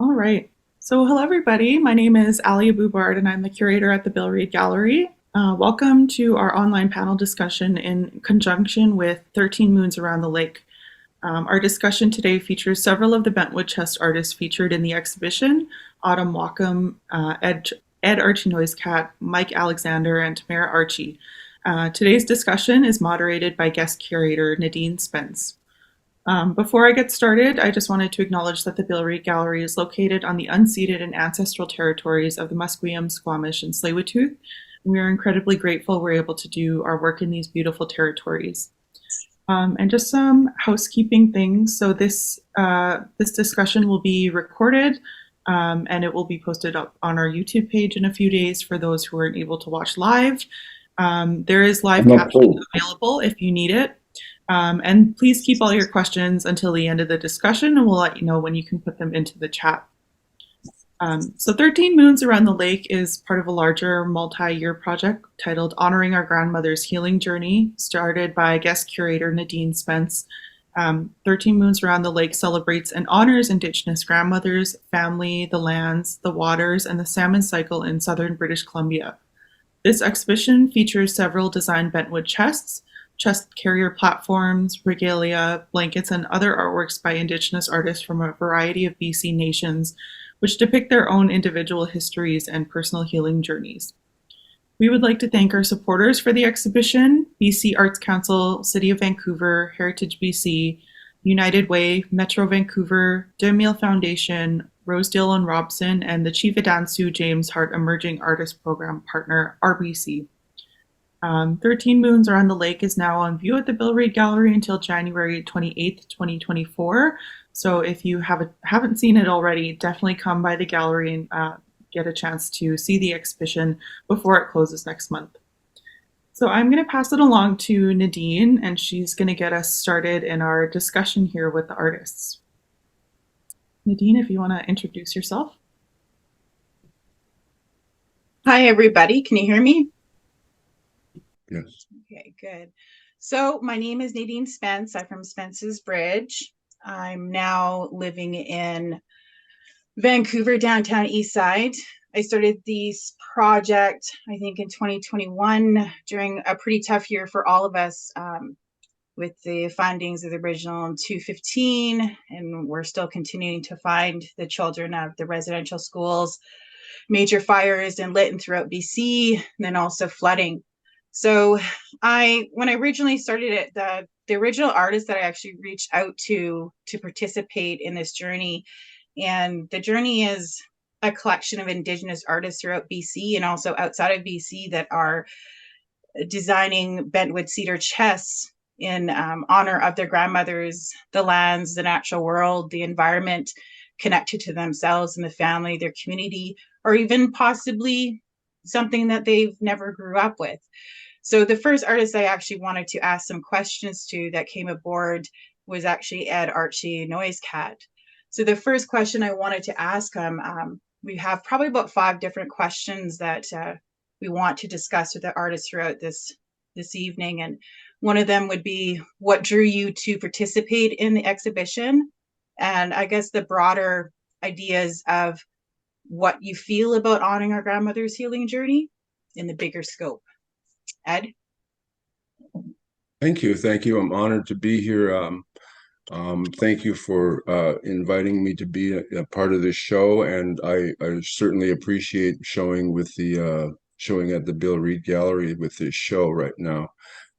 All right. So, hello, everybody. My name is Ali Abubard, and I'm the curator at the Bill Reed Gallery. Welcome to our online panel discussion in conjunction with 13 Moons Around the Lake. Our discussion today features several of the bentwood chest artists featured in the exhibition: Autumn Walkem, Ed Archie Noisecat, Mike Alexander, and Tamara Archie. Today's discussion is moderated by guest curator Nadine Spence. Before I get started, I just wanted to acknowledge that the Bill Reed Gallery is located on the unceded and ancestral territories of the Musqueam, Squamish, and Tsleil-Waututh. We are incredibly grateful we're able to do our work in these beautiful territories. And just some housekeeping things. So this discussion will be recorded, and it will be posted up on our YouTube page in a few days for those who aren't able to watch live. There is live captioning available if you need it. And please keep all your questions until the end of the discussion, and we'll let you know when you can put them into the chat. So 13 Moons Around the Lake is part of a larger multi-year project titled Honoring Our Grandmother's Healing Journey, started by guest curator Nadine Spence. 13 Moons Around the Lake celebrates and honors Indigenous grandmothers, family, the lands, the waters, and the salmon cycle in southern British Columbia. This exhibition features several designed bentwood chests, chest carrier platforms, regalia, blankets, and other artworks by Indigenous artists from a variety of BC nations, which depict their own individual histories and personal healing journeys. We would like to thank our supporters for the exhibition: BC Arts Council, City of Vancouver, Heritage BC, United Way, Metro Vancouver, Demille Foundation, Rosedale and Robson, and the Chief Adansu James Hart Emerging Artist Program partner, RBC. 13 Moons Around the Lake is now on view at the Bill Reed Gallery until January 28th, 2024. So if you haven't seen it already, definitely come by the gallery and get a chance to see the exhibition before it closes next month. So I'm going to pass it along to Nadine, and she's going to get us started in our discussion here with the artists. Nadine, if you want to introduce yourself. Hi, everybody. Can you hear me? Yes. Okay, good. So my name is Nadine Spence. I'm from Spence's Bridge. I'm now living in Vancouver, downtown East Side. I started this project, I think, in 2021 during a pretty tough year for all of us with the findings of the original 215, and we're still continuing to find the children of the residential schools, major fires in Lytton throughout BC, and then also flooding. So when I originally started it, the original artist that I actually reached out to participate in this journey, and the journey is a collection of Indigenous artists throughout BC and also outside of BC that are designing bentwood cedar chests in honor of their grandmothers, the lands, the natural world, the environment, connected to themselves and the family, their community, or even possibly something that they've never grew up with. So the first artist I actually wanted to ask some questions to that came aboard was actually Ed Archie Noisecat. So the first question I wanted to ask him, we have probably about 5 different questions that we want to discuss with the artists throughout this evening. And one of them would be, what drew you to participate in the exhibition? And I guess the broader ideas of what you feel about honoring our grandmother's healing journey in the bigger scope. Ed? Thank you. I'm honored to be here. Thank you for inviting me to be a part of this show, and I certainly appreciate showing at the Bill Reed Gallery with this show right now.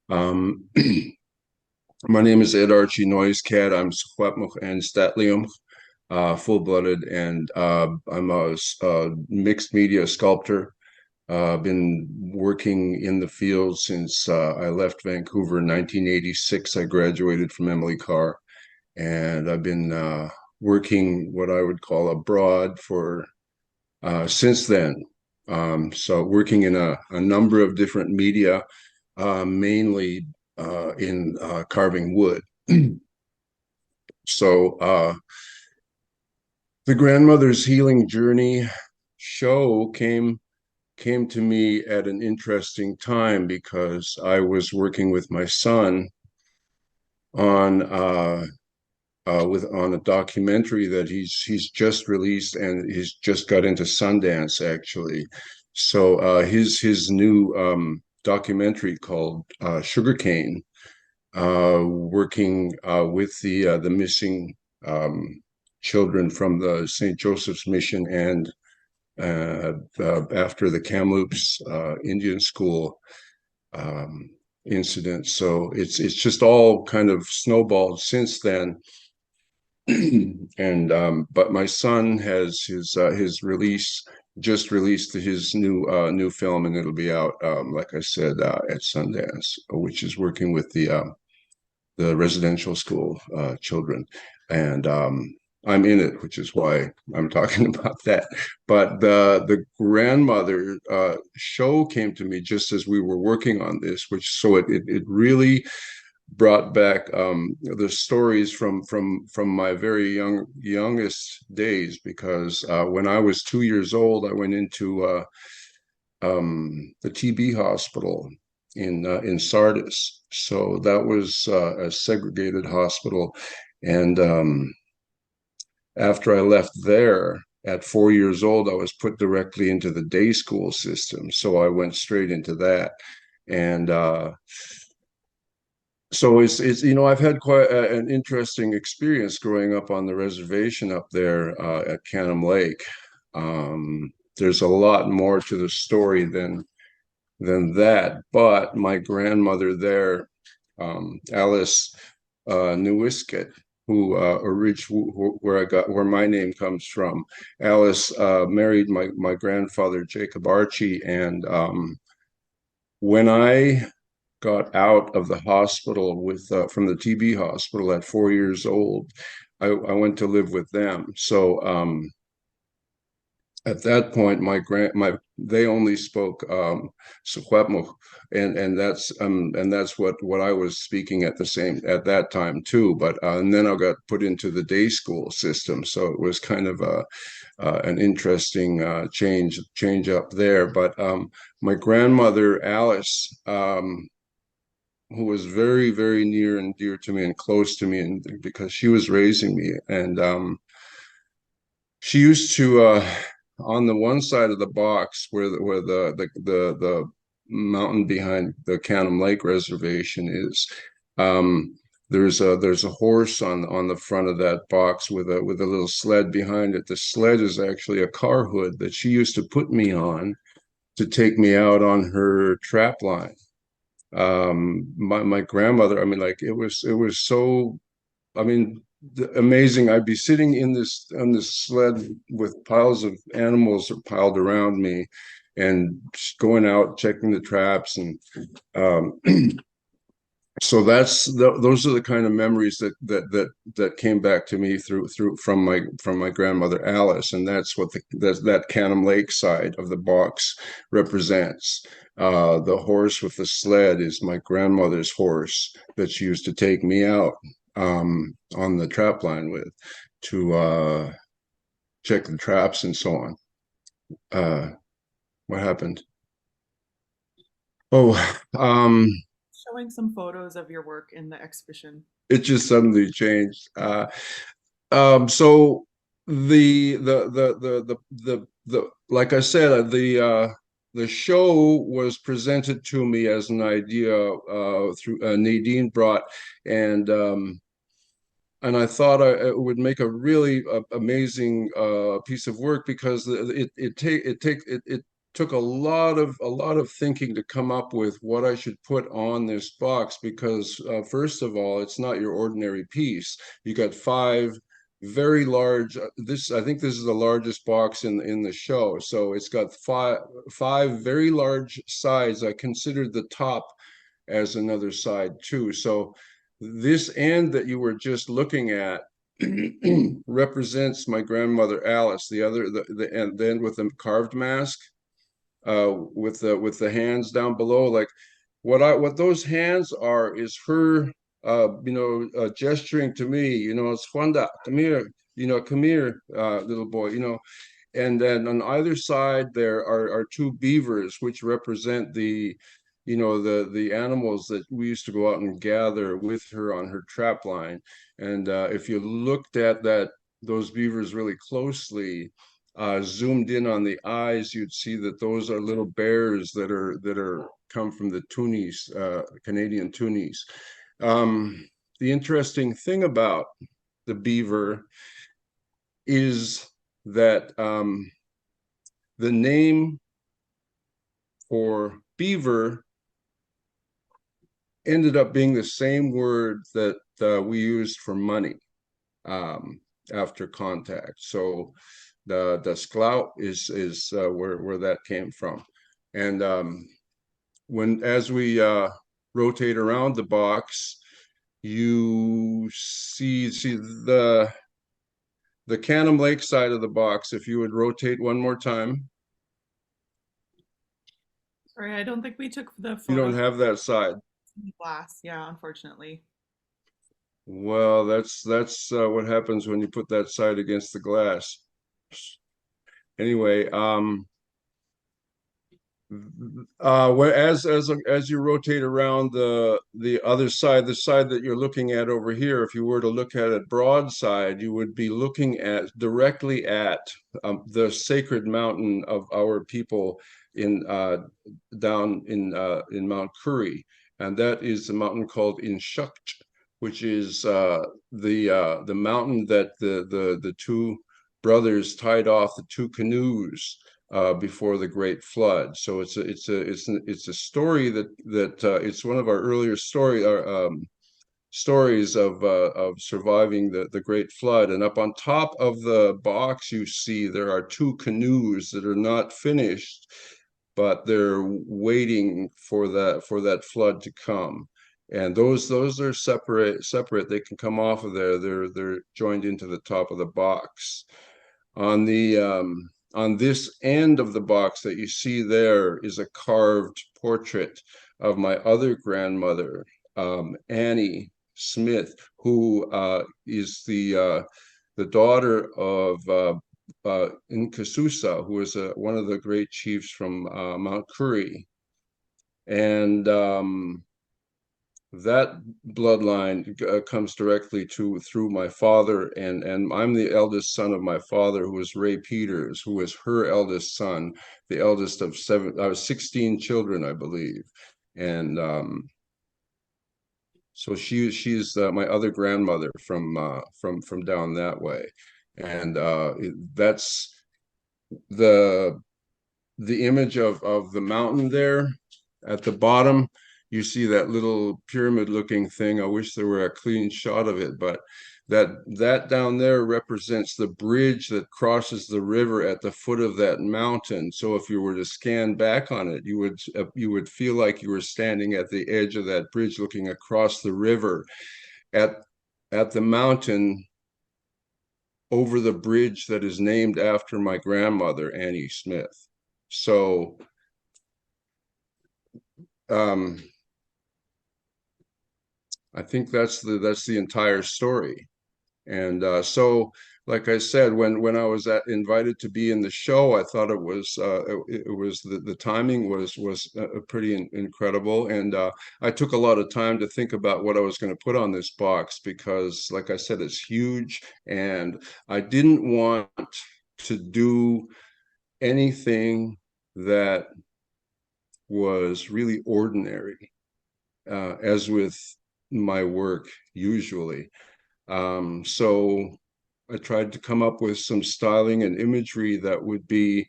My name is Ed Archie Noisecat. I'm Squatmuch and Statlium, full-blooded, and I'm a mixed media sculptor. I've been working in the field since I left Vancouver in 1986. I graduated from Emily Carr, and I've been working what I would call abroad for since then. So working in a number of different media, mainly in carving wood. So the Grandmother's Healing Journey show came to me at an interesting time because I was working with my son on with on a documentary that he's just released, and he's just got into Sundance actually. So his new documentary called Sugarcane, working with the missing children from the St. Joseph's Mission and after the Kamloops Indian School incident. So it's just all kind of snowballed since then. And but my son has his release just released his new film, and it'll be out like I said at Sundance, which is working with the residential school children, and I'm in it, which is why I'm talking about that. But the grandmother show came to me just as we were working on this, which so it really brought back the stories from my very youngest days, because when I was 2 years old, I went into the TB hospital in Sardis. So that was a segregated hospital, and after I left there at 4 years old, I was put directly into the day school system. So I went straight into that, and so it's I've had quite an interesting experience growing up on the reservation up there at Canham Lake. There's a lot more to the story than that, but my grandmother there, Alice Noisecat, who where my name comes from. Alice married my grandfather Jacob Archie, and when I got out of the hospital with from the TB hospital at 4 years old, I went to live with them. So at that point, my they only spoke Secwepemc, and that's what I was speaking at that time too. But and then I got put into the day school system, so it was kind of an interesting change up there. But my grandmother Alice, who was very, very near and dear to me and close to me, and because she was raising me, and she used to on the one side of the box where the mountain behind the Canham Lake Reservation is, there's a horse on the front of that box with a little sled behind it. The sled is actually a car hood that she used to put me on to take me out on her trap line. My grandmother, I mean, like it was so, I mean, amazing. I'd be sitting in this on this sled with piles of animals piled around me, and going out checking the traps, and so those are the kind of memories that came back to me through from my grandmother Alice, and that's what that Canham Lake side of the box represents. The horse with the sled is my grandmother's horse that she used to take me out on the trap line with to check the traps and so on. What happened? Oh, Showing some photos of your work in the exhibition. it just suddenly changed. So the like I said, the show was presented to me as an idea through Nadine brought, and I thought it would make a really amazing piece of work, because it took a lot of thinking to come up with what I should put on this box, because first of all, it's not your ordinary piece. You got five very large. I think this is the largest box in the show. So it's got five very large sides. I considered the top as another side too. So this end that you were just looking at represents my grandmother Alice. The end with the carved mask, with the hands down below, like what those hands are is her gesturing to me, it's Juanda, come here, come here, little boy, and then on either side there are two beavers, which represent the you know, the animals that we used to go out and gather with her on her trap line. And if you looked at those beavers really closely, zoomed in on the eyes, you'd see that those are little bears that are come from the Tunis, Canadian Tunis. The interesting thing about the beaver is that the name for beaver ended up being the same word that we used for money after contact. So the sklout is where that came from. And as we rotate around the box, you see the Canham Lake side of the box. If you would rotate one more time. Sorry, I don't think we took the You don't photos have that side. in the glass. Yeah, unfortunately. Well, that's what happens when you put that side against the glass. Anyway, as you rotate around the other side, the side that you're looking at over here, if you were to look at it broadside, you would be looking at directly at the sacred mountain of our people in down in Mount Currie, and that is the mountain called Inshukch, which is the mountain that the two brothers tied off the two canoes before the Great Flood. So it's a story that it's one of our earlier stories of surviving the Great Flood. And up on top of the box, you see there are two canoes that are not finished, but they're waiting for that flood to come. And those are separate. They can come off of there. They're joined into the top of the box. On this end of the box that you see there is a carved portrait of my other grandmother, Annie Smith, who is the daughter of Nkasusa, who was one of the great chiefs from Mount Currie. And that bloodline comes directly through my father, and I'm the eldest son of my father, who was Ray Peters, who was her eldest son, the eldest of 16 children, I believe. And so she's my other grandmother from down that way. And that's the image of the mountain there at the bottom. You see that little pyramid looking thing. I wish there were a clean shot of it, but that down there represents the bridge that crosses the river at the foot of that mountain. So if you were to scan back on it, you would feel like you were standing at the edge of that bridge looking across the river at the mountain over the bridge that is named after my grandmother, Annie Smith. So I think that's the entire story. And so, like I said, when I was invited to be in the show, I thought it was the timing was pretty incredible, and I took a lot of time to think about what I was going to put on this box, because, like I said, it's huge, and I didn't want to do anything that was really ordinary, as with my work usually. So I tried to come up with some styling and imagery that would be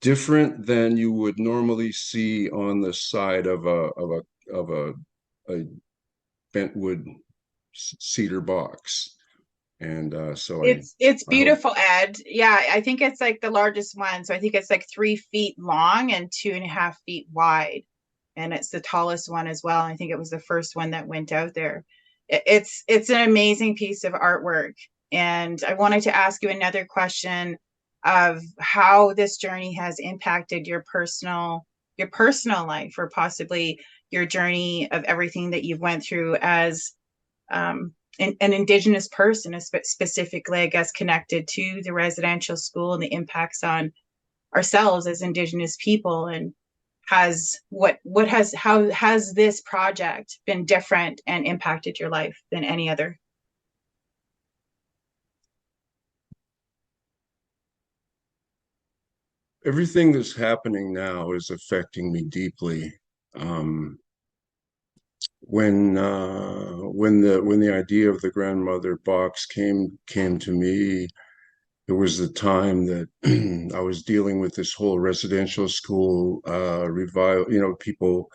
different than you would normally see on the side of a bentwood cedar box. And so it's I hope. beautiful, Ed. Yeah, I think it's like the largest one. So I think it's like 3 feet long and 2.5 feet wide. And it's the tallest one as well. I think it was the first one that went out there. It's an amazing piece of artwork. And I wanted to ask you another question of how this journey has impacted your personal life, or possibly your journey of everything that you've went through as an Indigenous person, specifically, I guess, connected to the residential school and the impacts on ourselves as Indigenous people, and how has this project been different and impacted your life than any other? Everything that's happening now is affecting me deeply. Um, when the idea of the grandmother box came to me, it was the time that I was dealing with this whole residential school revival, people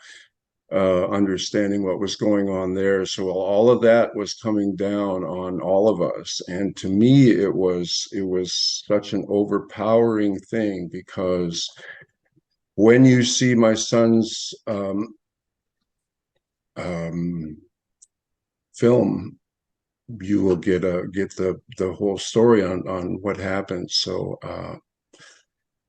understanding what was going on there. So all of that was coming down on all of us. And to me, it was such an overpowering thing, because when you see my son's um, film, you will get the whole story on what happened. So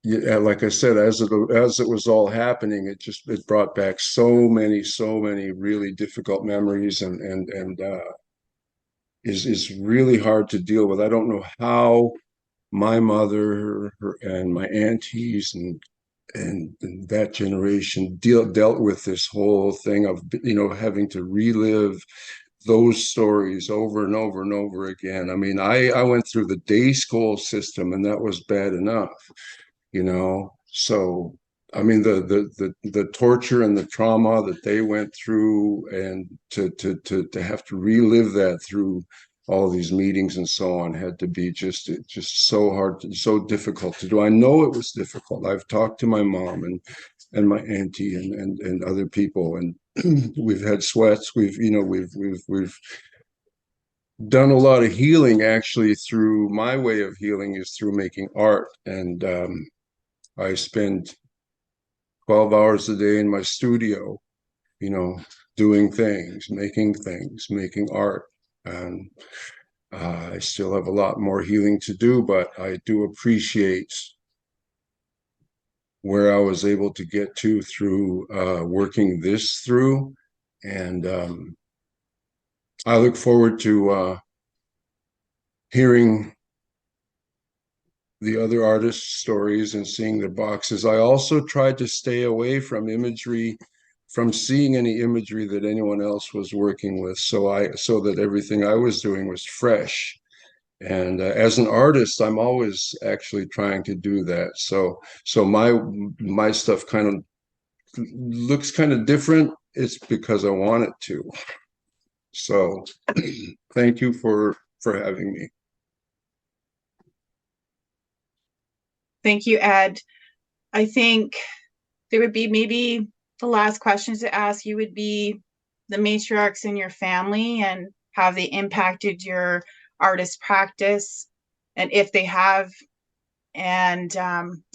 yeah, like I said, as it was all happening, it brought back so many really difficult memories, and is really hard to deal with. I don't know how my mother and my aunties and that generation dealt with this whole thing of having to relive those stories over and over and over again. I mean, I went through the day school system, and that was bad enough. So I mean, the torture and the trauma that they went through, and to have to relive that through all these meetings and so on, had to be just so hard, so difficult to do. I know it was difficult. I've talked to my mom and my auntie and other people, and we've had sweats. We've done a lot of healing. Actually, through my way of healing is through making art, and I spend 12 hours a day in my studio, you know, doing things, making art. And I still have a lot more healing to do, but I do appreciate where I was able to get to through working this through. And I look forward to hearing the other artists' stories and seeing their boxes. I also tried to stay away from imagery, from seeing any imagery that anyone else was working with, so that everything I was doing was fresh. And as an artist, I'm always actually trying to do that. So my stuff kind of looks kind of different. It's because I want it to. So thank you for having me. Thank you, Ed. I think there would be maybe the last questions to ask you would be the matriarchs in your family and how they impacted your artist practice, and if they have, and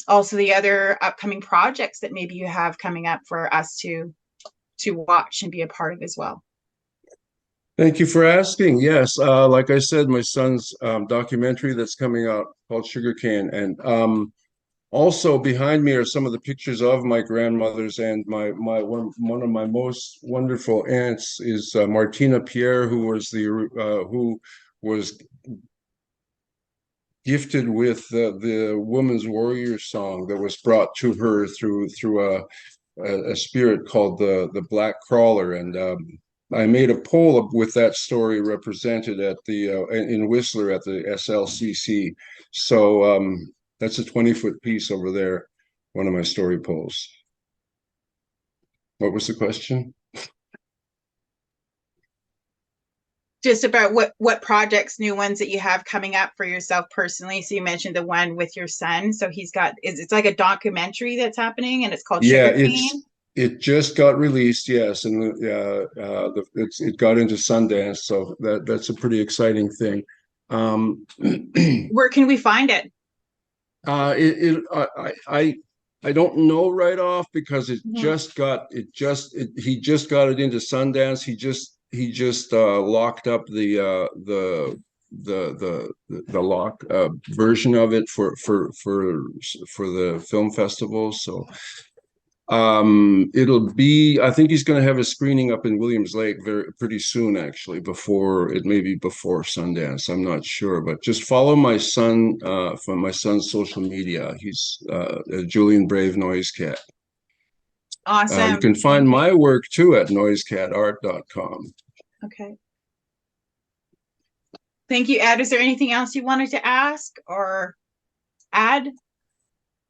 also the other upcoming projects that maybe you have coming up for us to watch and be a part of as well. Thank you for asking. Yes, like I said, my son's documentary that's coming out called Sugarcane, and also behind me are some of the pictures of my grandmothers, and my one of my most wonderful aunts is Martina Pierre, who was gifted with the Woman's Warrior song that was brought to her through a spirit called the Black Crawler, and I made a poll with that story represented at the in Whistler at the SLCC. So that's a 20-foot piece over there, one of my story polls. What was the question? Just about what projects, new ones that you have coming up for yourself personally. So you mentioned the one with your son. So it's like a documentary that's happening, and it's called Sugarcane. It just got released, yes, and it got into Sundance, so that's a pretty exciting thing. Where can we find it? I don't know right off, because he just got it into Sundance. He just locked up the lock version of it for the film festival. So it'll be, I think he's going to have a screening up in Williams Lake pretty soon, actually, before Sundance. I'm not sure, but just follow my son from my son's social media. He's Julian Brave Noisecat. You Awesome. can find Thank you. my work too at noisecatart.com. Okay. Thank you, Ed. Is there anything else you wanted to ask or add?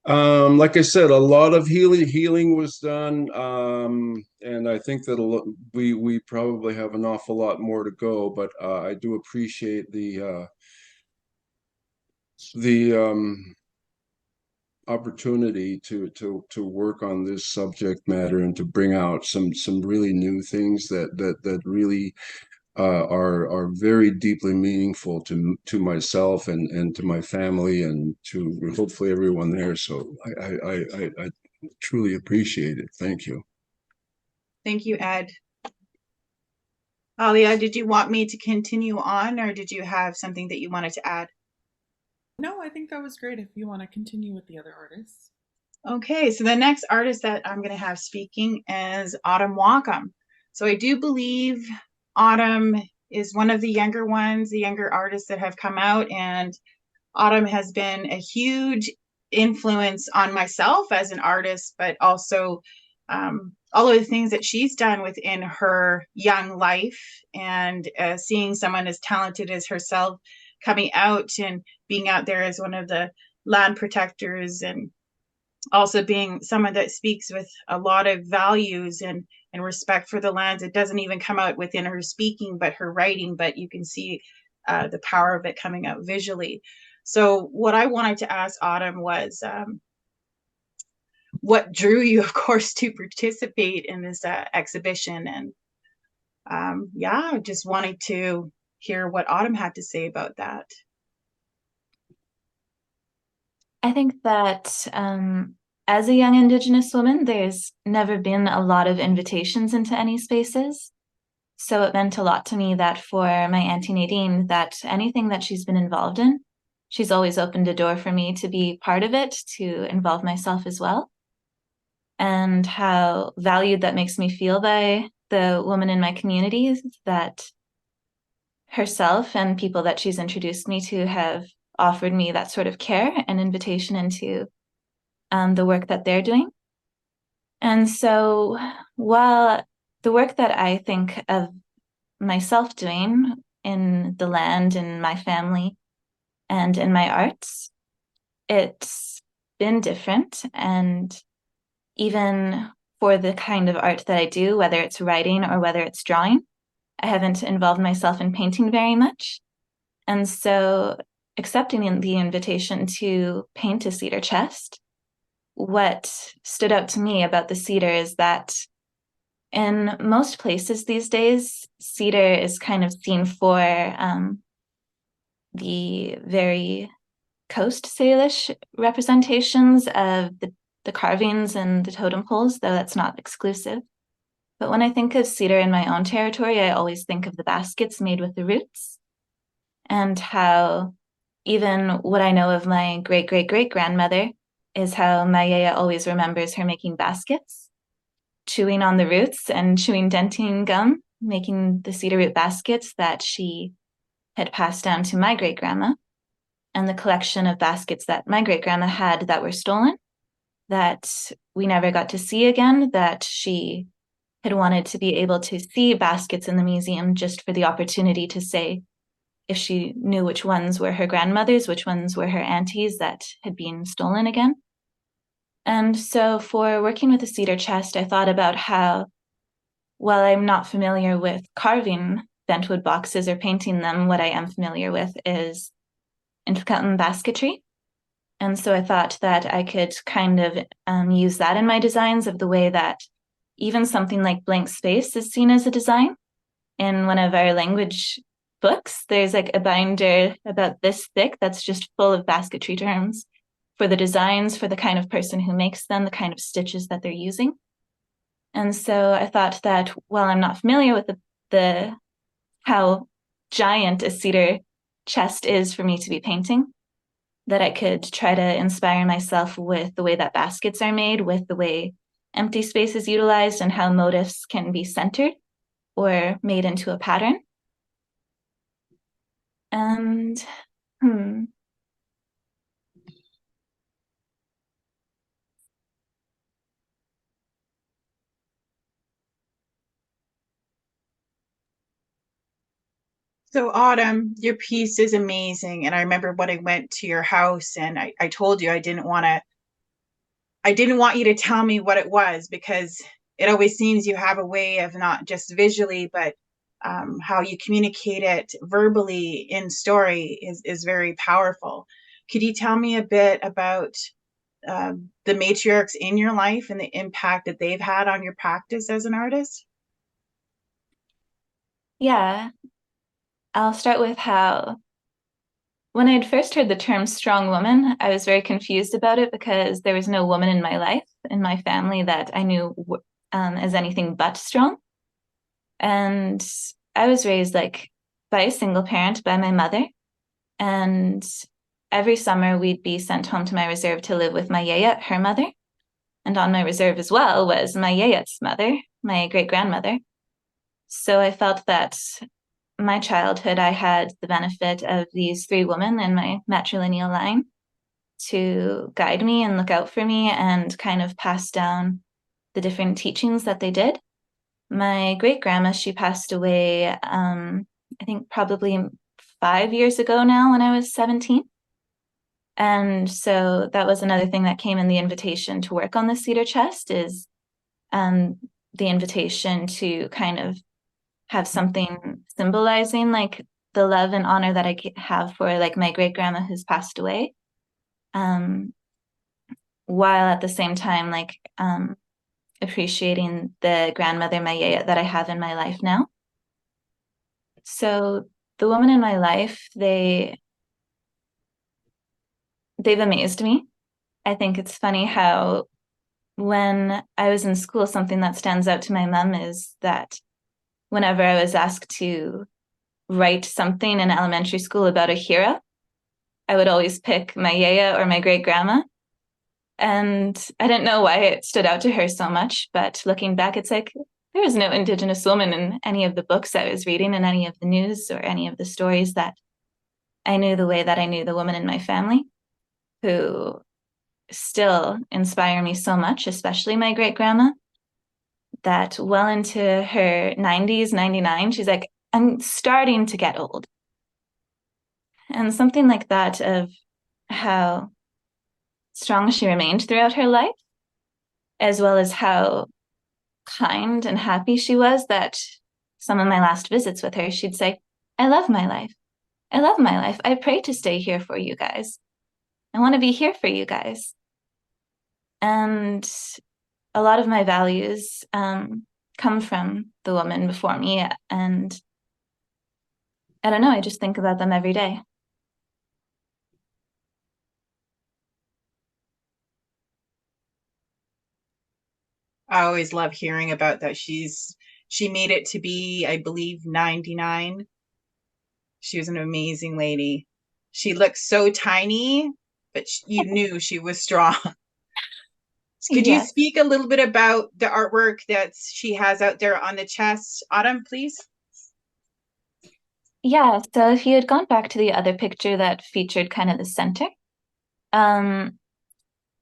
Like I said, a lot of healing was done, and I think that we probably have an awful lot more to go. But I do appreciate the opportunity to work on this subject matter and to bring out some really new things that really are very deeply meaningful to myself and to my family and to hopefully everyone there. So I truly appreciate it. Thank you. Thank you, Ed. Alia, did you want me to continue on or did you have something that you wanted to add? No, I think that was great if you want to continue with the other artists. Okay, so the next artist that I'm going to have speaking is Autumn Walkem. So I do believe Autumn is one of the younger ones, the younger artists that have come out, and Autumn has been a huge influence on myself as an artist, but also all of the things that she's done within her young life, and seeing someone as talented as herself coming out and being out there as one of the land protectors, and also being someone that speaks with a lot of values and respect for the lands. It doesn't even come out within her speaking, but her writing, but you can see the power of it coming out visually. So what I wanted to ask Autumn was what drew you, of course, to participate in this exhibition. And yeah, just wanted to hear what Autumn had to say about that. I think that as a young Indigenous woman, there's never been a lot of invitations into any spaces. So it meant a lot to me that for my Auntie Nadine, that anything that she's been involved in, she's always opened a door for me to be part of it, to involve myself as well. And how valued that makes me feel by the woman in my community, that herself and people that she's introduced me to have offered me that sort of care and invitation into the work that they're doing. And so while the work that I think of myself doing in the land, in my family, and in my arts, it's been different. And even for the kind of art that I do, whether it's writing or whether it's drawing, I haven't involved myself in painting very much. And so accepting the invitation to paint a cedar chest, what stood out to me about the cedar is that in most places these days, cedar is kind of seen for the very Coast Salish representations of the carvings and the totem poles, though that's not exclusive. But when I think of cedar in my own territory, I always think of the baskets made with the roots, and how even what I know of my great-great-great-grandmother is how my yaya always remembers her making baskets, chewing on the roots and chewing dentine gum, making the cedar root baskets that she had passed down to my great-grandma, and the collection of baskets that my great-grandma had that were stolen, that we never got to see again, that she had wanted to be able to see baskets in the museum just for the opportunity to say if she knew which ones were her grandmother's, which ones were her aunties that had been stolen again. And so for working with the cedar chest, I thought about how, while I'm not familiar with carving bentwood boxes or painting them, what I am familiar with is intricate basketry. And so I thought that I could kind of use that in my designs, of the way that even something like blank space is seen as a design. In one of our language books, there's like a binder about this thick that's just full of basketry terms for the designs, for the kind of person who makes them, the kind of stitches that they're using. And so I thought that while I'm not familiar with the how giant a cedar chest is for me to be painting, that I could try to inspire myself with the way that baskets are made, with the way empty space is utilized, and how motifs can be centered or made into a pattern. And So Autumn, your piece is amazing. And I remember when I went to your house and I told you I didn't want you to tell me what it was because it always seems you have a way of not just visually, but how you communicate it verbally in story is very powerful. Could you tell me a bit about the matriarchs in your life and the impact that they've had on your practice as an artist? Yeah, I'll start with how when I'd first heard the term strong woman, I was very confused about it because there was no woman in my life, in my family, that I knew as anything but strong. And I was raised like by a single parent, by my mother. And every summer we'd be sent home to my reserve to live with my yaya, her mother. And on my reserve as well was my yaya's mother, my great grandmother. So I felt that my childhood, I had the benefit of these three women in my matrilineal line to guide me and look out for me and kind of pass down the different teachings that they did. My great grandma, she passed away, I think probably 5 years ago now when I was 17. And so that was another thing that came in the invitation to work on the cedar chest is the invitation to kind of have something symbolizing like the love and honor that I have for like my great grandma who's passed away, while at the same time like appreciating the grandmother, my yaya, that I have in my life now. So the women in my life, they've amazed me. I think it's funny how when I was in school, something that stands out to my mom is that whenever I was asked to write something in elementary school about a hero, I would always pick my yaya or my great grandma. And I didn't know why it stood out to her so much, but looking back, it's like there was no Indigenous woman in any of the books I was reading, in any of the news or any of the stories that I knew the way that I knew the woman in my family, who still inspire me so much, especially my great grandma, that well into her 90s, 99, she's like, I'm starting to get old. And something like that of how strong she remained throughout her life, as well as how kind and happy she was that some of my last visits with her, she'd say, I love my life. I love my life. I pray to stay here for you guys. I want to be here for you guys. And a lot of my values come from the woman before me. And I don't know, I just think about them every day. I always love hearing about that. She made it to be, I believe, 99. She was an amazing lady. She looked so tiny, but you knew she was strong. Could you Yes. speak a little bit about the artwork that she has out there on the chest, Autumn, please? Yeah, so if you had gone back to the other picture that featured kind of the center,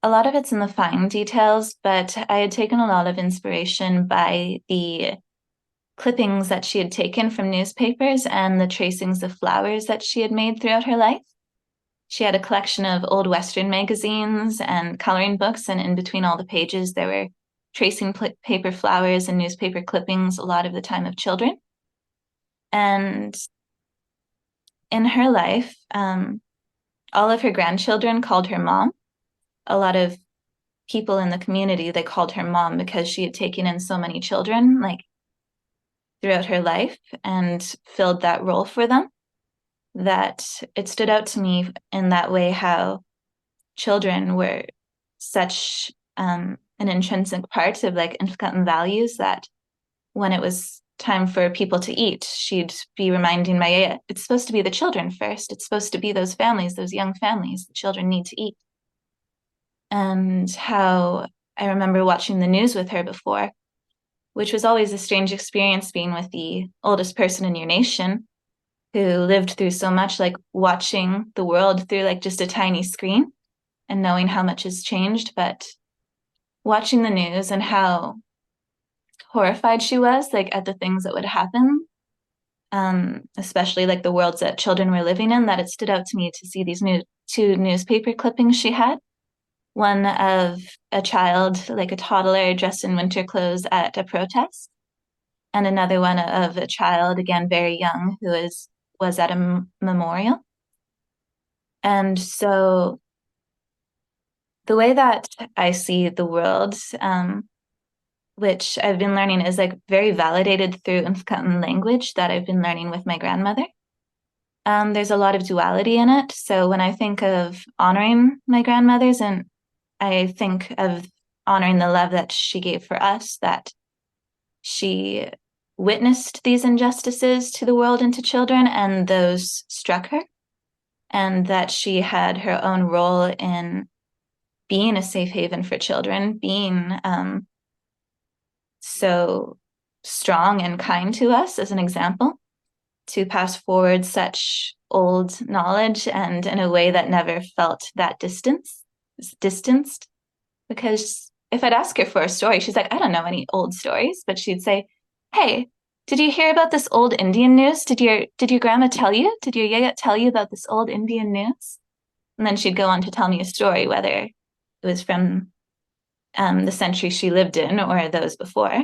a lot of it's in the fine details, but I had taken a lot of inspiration by the clippings that she had taken from newspapers and the tracings of flowers that she had made throughout her life. She had a collection of old Western magazines and coloring books, and in between all the pages, there were tracing paper flowers and newspaper clippings, a lot of the time of children. And in her life, all of her grandchildren called her mom. A lot of people in the community, they called her mom because she had taken in so many children, like throughout her life, and filled that role for them, that it stood out to me in that way how children were such an intrinsic part of like Infant values that when it was time for people to eat, she'd be reminding my yaya, it's supposed to be the children first. It's supposed to be those families, those young families, the children need to eat. And how I remember watching the news with her before, which was always a strange experience being with the oldest person in your nation who lived through so much, like watching the world through like just a tiny screen and knowing how much has changed, but watching the news and how horrified she was like at the things that would happen especially like the worlds that children were living in, that it stood out to me to see these two newspaper clippings she had. One of a child, like a toddler, dressed in winter clothes at a protest, and another one of a child, again very young, who was at a memorial. And so the way that I see the world, which I've been learning, is like very validated through Mfka'n language that I've been learning with my grandmother. There's a lot of duality in it. So when I think of honoring my grandmothers, and I think of honoring the love that she gave for us, that she witnessed these injustices to the world and to children, and those struck her, and that she had her own role in being a safe haven for children, being so strong and kind to us as an example, to pass forward such old knowledge, and in a way that never felt that distanced. Because if I'd ask her for a story, she's like, I don't know any old stories, but she'd say, hey, did you hear about this old Indian news? Did your grandma tell you? Did your yaya tell you about this old Indian news? And then she'd go on to tell me a story, whether it was from the century she lived in or those before.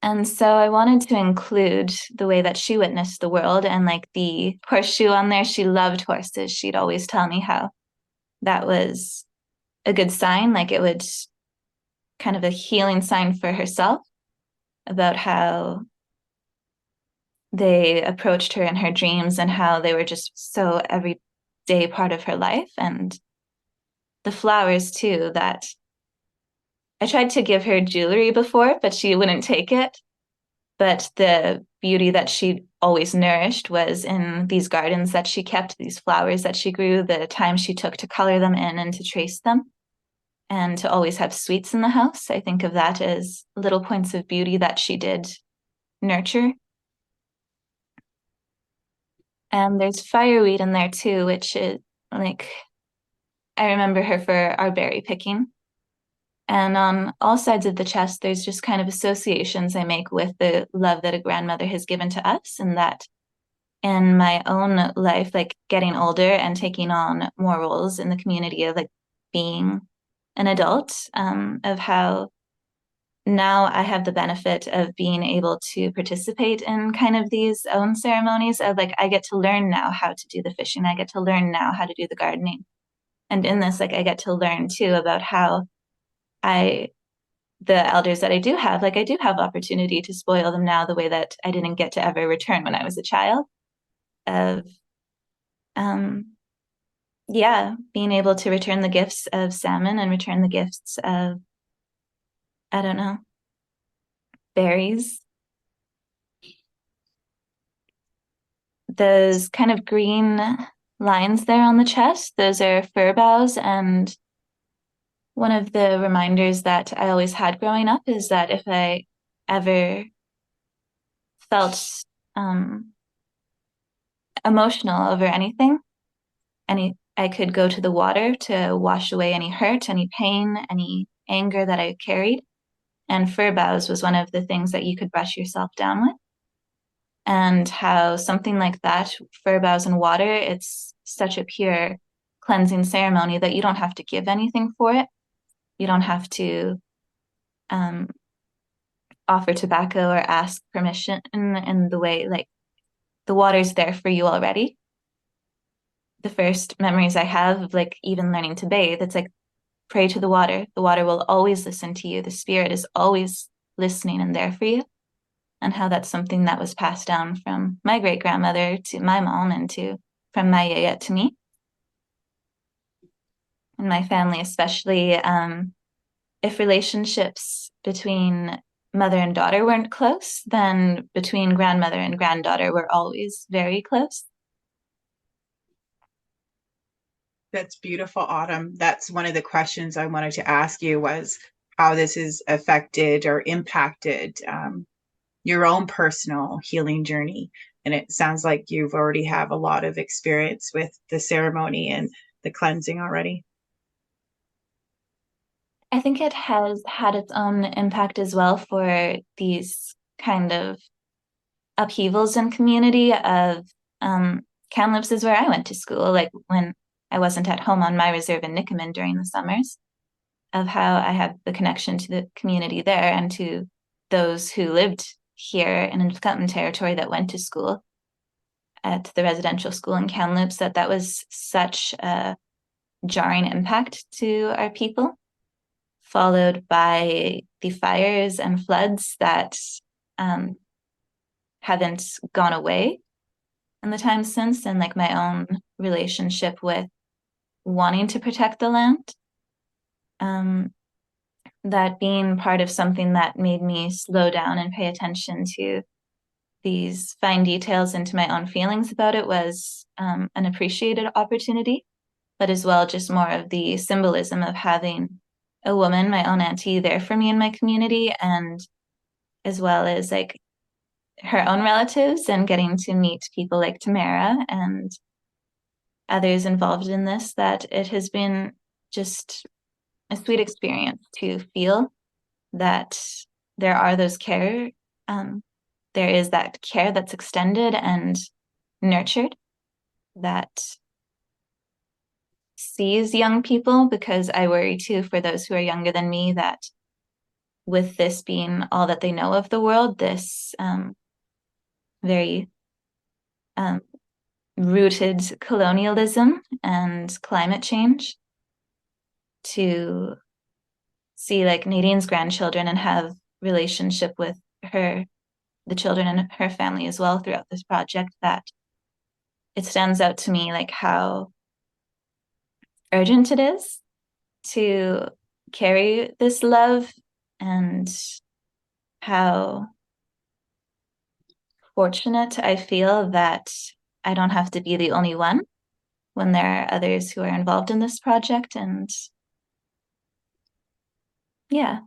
And so I wanted to include the way that she witnessed the world, and like the horseshoe on there, she loved horses. She'd always tell me how that was a good sign, like it would kind of a healing sign for herself, about how they approached her in her dreams and how they were just so everyday part of her life. And the flowers too, that I tried to give her jewelry before, but she wouldn't take it. But the beauty that she always nourished was in these gardens that she kept, these flowers that she grew, the time she took to color them in and to trace them, and to always have sweets in the house. I think of that as little points of beauty that she did nurture. And there's fireweed in there too, which is like, I remember her for our berry picking. And on all sides of the chest, there's just kind of associations I make with the love that a grandmother has given to us, and that in my own life, like getting older and taking on more roles in the community of like being an adult, of how now I have the benefit of being able to participate in kind of these own ceremonies of like, I get to learn now how to do the fishing. I get to learn now how to do the gardening. And in this, like, I get to learn too about how the elders that I do have, like I do have opportunity to spoil them now the way that I didn't get to ever return when I was a child, of being able to return the gifts of salmon and return the gifts of, I don't know, berries. Those kind of green lines there on the chest, those are fir boughs. And one of the reminders that I always had growing up is that if I ever felt emotional over anything, I could go to the water to wash away any hurt, any pain, any anger that I carried. And fir boughs was one of the things that you could brush yourself down with. And how something like that, fir boughs and water, it's such a pure cleansing ceremony that you don't have to give anything for it. You don't have to offer tobacco or ask permission in the way, like, the water's there for you already. The first memories I have of like even learning to bathe, it's like, pray to the water. The water will always listen to you. The spirit is always listening and there for you. And how that's something that was passed down from my great grandmother to my mom, and from my yaya to me. And my family, especially, if relationships between mother and daughter weren't close, then between grandmother and granddaughter were always very close. That's beautiful, Autumn. That's one of the questions I wanted to ask you, was how this has affected or impacted your own personal healing journey. And it sounds like you've already have a lot of experience with the ceremony and the cleansing already. I think it has had its own impact as well for these kind of upheavals in community of Kamloops is where I went to school, like when I wasn't at home on my reserve in Nikomin during the summers, of how I had the connection to the community there and to those who lived here in Nipmuc territory that went to school at the residential school in Kamloops, that was such a jarring impact to our people, followed by the fires and floods that haven't gone away in the time since, and like my own relationship with wanting to protect the land. That being part of something that made me slow down and pay attention to these fine details and to my own feelings about it was an appreciated opportunity, but as well just more of the symbolism of having a woman, my own auntie, there for me in my community, and as well as like her own relatives and getting to meet people like Tamara and others involved in this, that it has been just a sweet experience to feel that there are those care, there is that care that's extended and nurtured that sees young people, because I worry too for those who are younger than me that with this being all that they know of the world, this very rooted colonialism and climate change, to see like Nadine's grandchildren and have relationship with the children in her family as well throughout this project, that it stands out to me like how urgent it is to carry this love, and how fortunate I feel that I don't have to be the only one when there are others who are involved in this project. And yeah.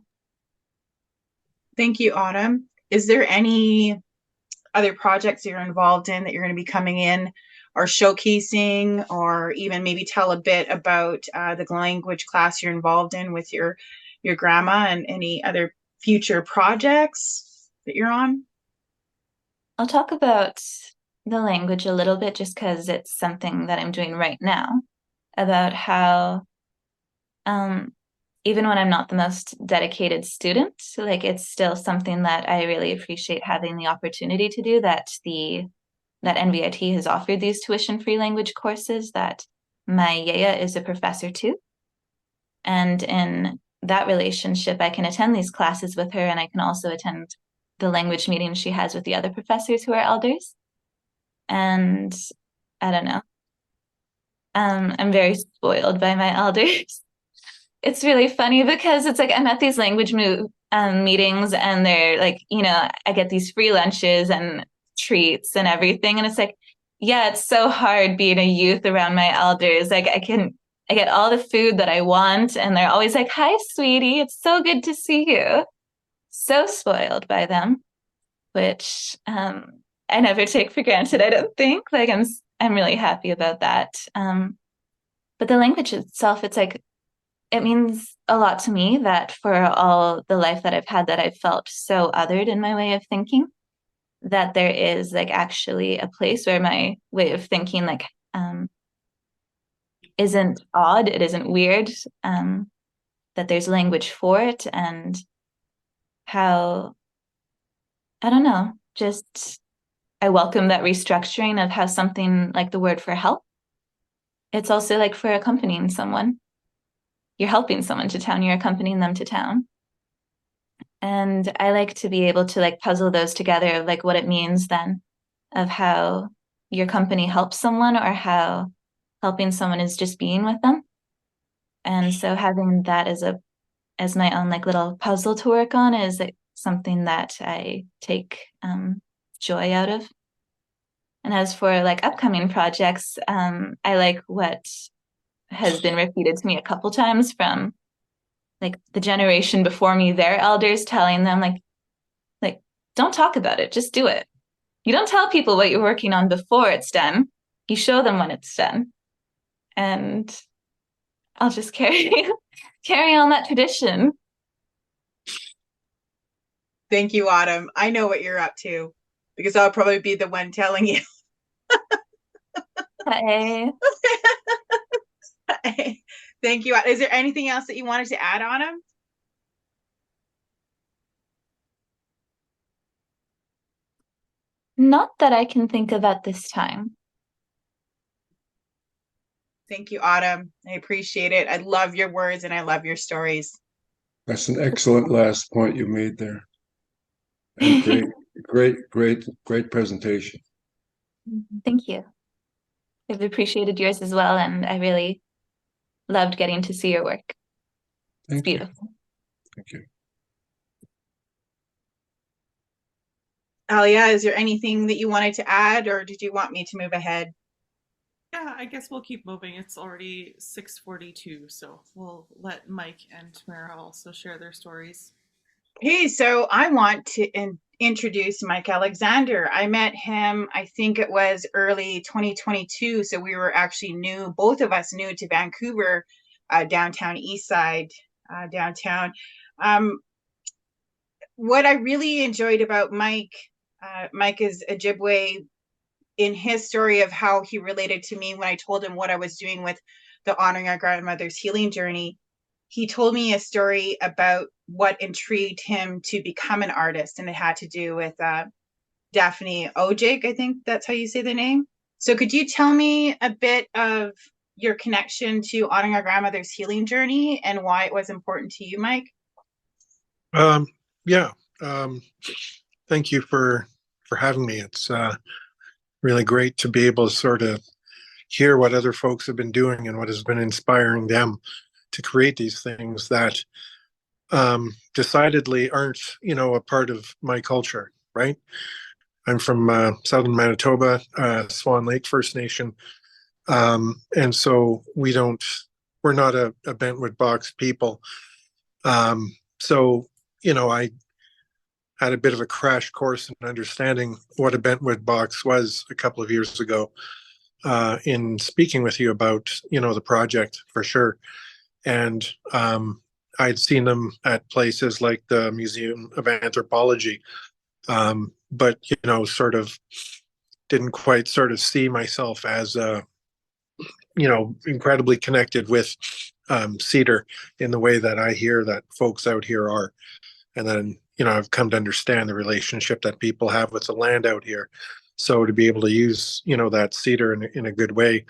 Thank you, Autumn. Is there any other projects you're involved in that you're going to be coming in or showcasing, or even maybe tell a bit about the language class you're involved in with your grandma, and any other future projects that you're on? I'll talk about the language a little bit just because it's something that I'm doing right now, about how even when I'm not the most dedicated student, like it's still something that I really appreciate having the opportunity to do, that NVIT has offered these tuition-free language courses, that my yaya is a professor too. And in that relationship, I can attend these classes with her, and I can also attend the language meetings she has with the other professors who are elders. And I don't know. I'm very spoiled by my elders. It's really funny because it's like I'm at these language meetings, and they're like, I get these free lunches and treats and everything. And it's like, yeah, it's so hard being a youth around my elders. Like I get all the food that I want, and they're always like, "Hi, sweetie, it's so good to see you." So spoiled by them, which I never take for granted, I don't think. Like I'm really happy about that. But the language itself, it's like, it means a lot to me that for all the life that I've had, that I've felt so othered in my way of thinking, that there is like actually a place where my way of thinking like isn't odd, it isn't weird, that there's language for it, and how, I don't know, just I welcome that restructuring of how something like the word for help, it's also like for accompanying someone. You're helping someone to town, you're accompanying them to town. And I like to be able to like puzzle those together, like what it means then, of how your company helps someone, or how helping someone is just being with them. And so having that as my own like little puzzle to work on is like something that I take joy out of. And as for like upcoming projects, I like what has been repeated to me a couple times from like the generation before me, their elders telling them like don't talk about it, just do it. You don't tell people what you're working on before it's done. You show them when it's done. And I'll just carry on that tradition. Thank you, Autumn. I know what you're up to. because I'll probably be the one telling you. Hey. Thank you. Is there anything else that you wanted to add on him? Not that I can think of at this time. Thank you, Autumn. I appreciate it. I love your words and I love your stories. That's an excellent last point you made there. And great presentation. Thank you. I've appreciated yours as well, and I really loved getting to see your work. It's beautiful. Thank you. Alia, is there anything that you wanted to add, or did you want me to move ahead? Yeah, I guess we'll keep moving. It's already 6:42, so we'll let Mike and Tamara also share their stories. Hey, so I want to introduce Mike Alexander. I met him, I think it was early 2022. So we were actually new, both of us new to Vancouver, downtown East Side, downtown. What I really enjoyed about Mike, Mike is Ojibwe, in his story of how he related to me when I told him what I was doing with the Honoring Our Grandmother's Healing Journey. He told me a story about what intrigued him to become an artist, and it had to do with Daphne Ojig. I think that's how you say the name. So could you tell me a bit of your connection to Honoring Our Grandmother's Healing Journey and why it was important to you, Mike? Yeah. Thank you for having me. It's really great to be able to sort of hear what other folks have been doing and what has been inspiring them to create these things that decidedly aren't, a part of my culture, right? I'm from southern Manitoba, Swan Lake First Nation. And so we're not a bentwood box people. So, I had a bit of a crash course in understanding what a bentwood box was a couple of years ago in speaking with you about, the project for sure. And I'd seen them at places like the Museum of Anthropology, but, sort of didn't quite sort of see myself as, incredibly connected with cedar in the way that I hear that folks out here are. And then, I've come to understand the relationship that people have with the land out here. So to be able to use, that cedar in a good way,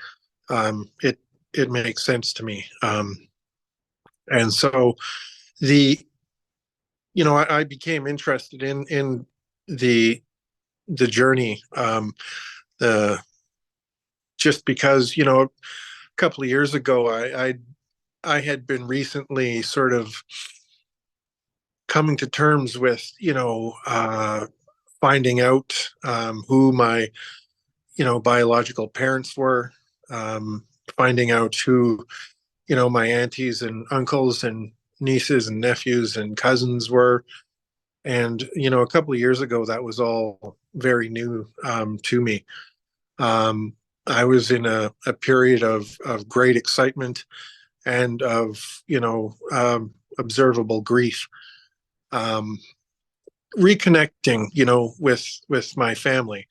it makes sense to me. And so I became interested in the journey, just because, a couple of years ago, I had been recently sort of coming to terms with, finding out who my, biological parents were, finding out who, my aunties and uncles and nieces and nephews and cousins were. And, a couple of years ago, that was all very new to me. I was in a period of great excitement and of, observable grief. Reconnecting, with my family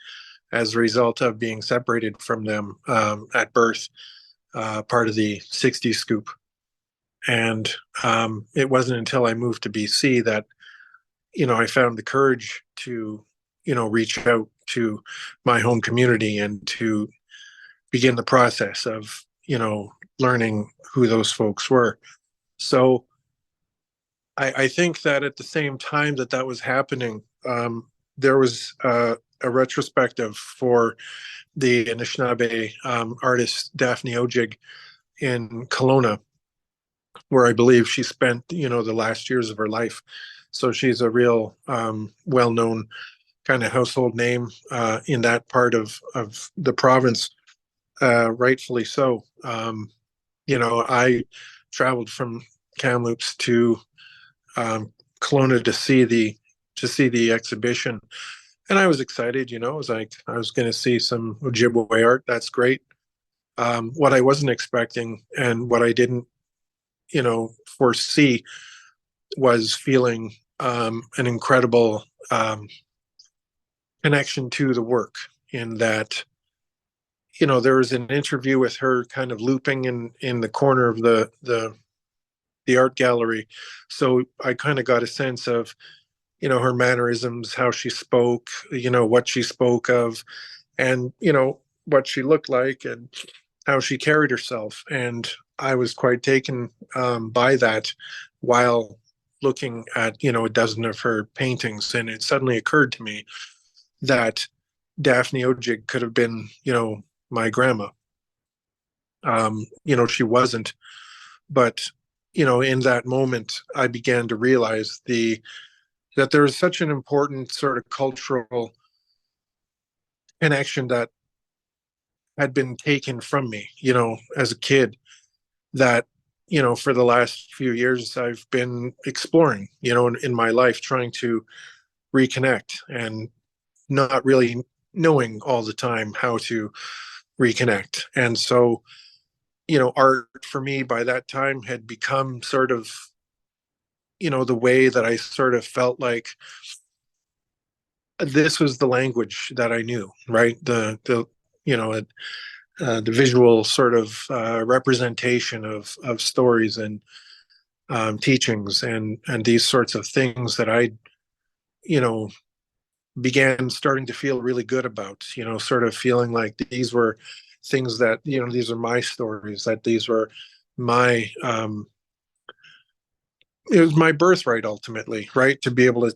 as a result of being separated from them at birth, part of the 60s scoop. And it wasn't until I moved to BC that, I found the courage to, reach out to my home community and to begin the process of, learning who those folks were. So I think that at the same time that was happening, there was a retrospective for the Anishinaabe artist Daphne Ojig in Kelowna, where I believe she spent, the last years of her life. So she's a real well-known kind of household name in that part of the province, rightfully so. I traveled from Kamloops to Kelowna to see the exhibition, and I was excited. It was like I was going to see some Ojibwe art. That's great. What I wasn't expecting and what I didn't, foresee was feeling an incredible connection to the work, in that, there was an interview with her kind of looping in the corner of the art gallery. So I kind of got a sense of, her mannerisms, how she spoke, what she spoke of, and, what she looked like and how she carried herself. And I was quite taken by that while looking at, a dozen of her paintings. And it suddenly occurred to me that Daphne Ojig could have been, my grandma. She wasn't, but, in that moment, I began to realize that there was such an important sort of cultural connection that had been taken from me, as a kid, that, for the last few years I've been exploring, in my life, trying to reconnect, and not really knowing all the time how to reconnect. And so, art for me by that time had become sort of, the way that I sort of felt like this was the language that I knew, right? The visual sort of representation of stories and teachings and these sorts of things that I, you know, began starting to feel really good about, sort of feeling like these were things that, these are my stories, that these were my, it was my birthright ultimately, right? To be able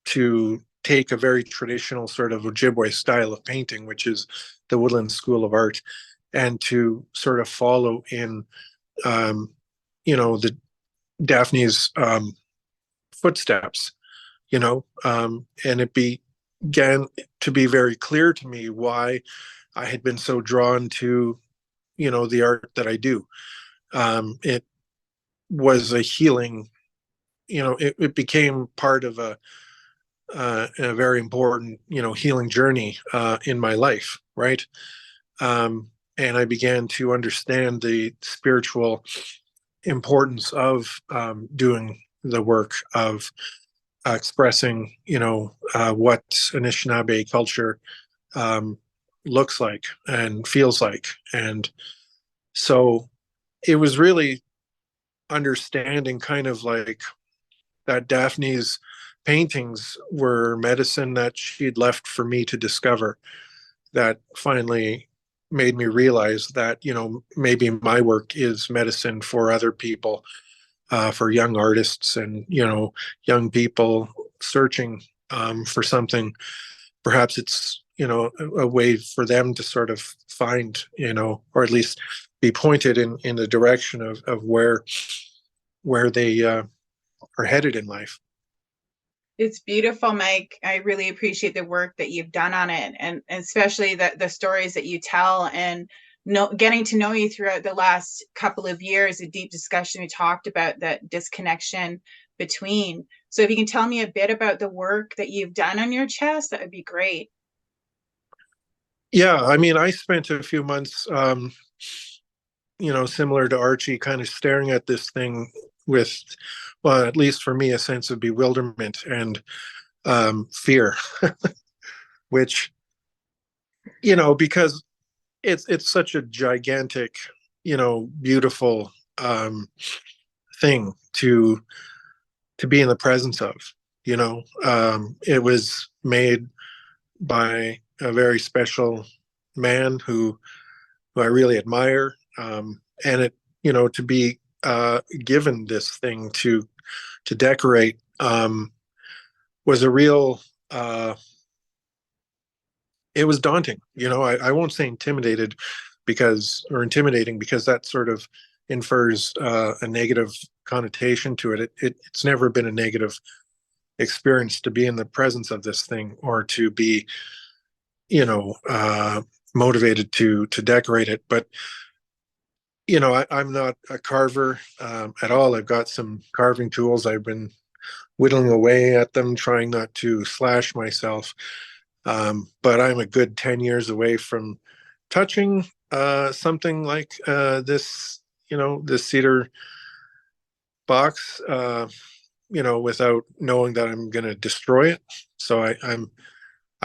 to take a very traditional sort of Ojibwe style of painting, which is the Woodland School of Art, and to sort of follow in, the Daphne's footsteps, and it began to be very clear to me why I had been so drawn to, the art that I do. It was a healing, it became part of a very important, healing journey in my life, right? And I began to understand the spiritual importance of doing the work of expressing, what Anishinaabe culture looks like and feels like. And so it was really understanding kind of like that Daphne's paintings were medicine that she'd left for me to discover, that finally made me realize that, maybe my work is medicine for other people, for young artists and, young people searching for something. Perhaps it's, a way for them to sort of find, or at least be pointed in the direction of where they are headed in life. It's beautiful, Mike. I really appreciate the work that you've done on it, and especially the stories that you tell, and getting to know you throughout the last couple of years, a deep discussion. We talked about that disconnection between. So if you can tell me a bit about the work that you've done on your chest, that would be great. Yeah, I mean, I spent a few months, similar to Archie, kind of staring at this thing with, well, at least for me, a sense of bewilderment and fear, which, because it's such a gigantic, beautiful thing to be in the presence of. It was made by a very special man who I really admire, and it, to be given this thing to decorate was a real. It was daunting. I won't say intimidating because that sort of infers a negative connotation to it. It's never been a negative experience to be in the presence of this thing, or to be, motivated to decorate it. But I'm not a carver at all. I've got some carving tools. I've been whittling away at them, trying not to slash myself. But I'm a good 10 years away from touching something like this, this cedar box, without knowing that I'm going to destroy it. So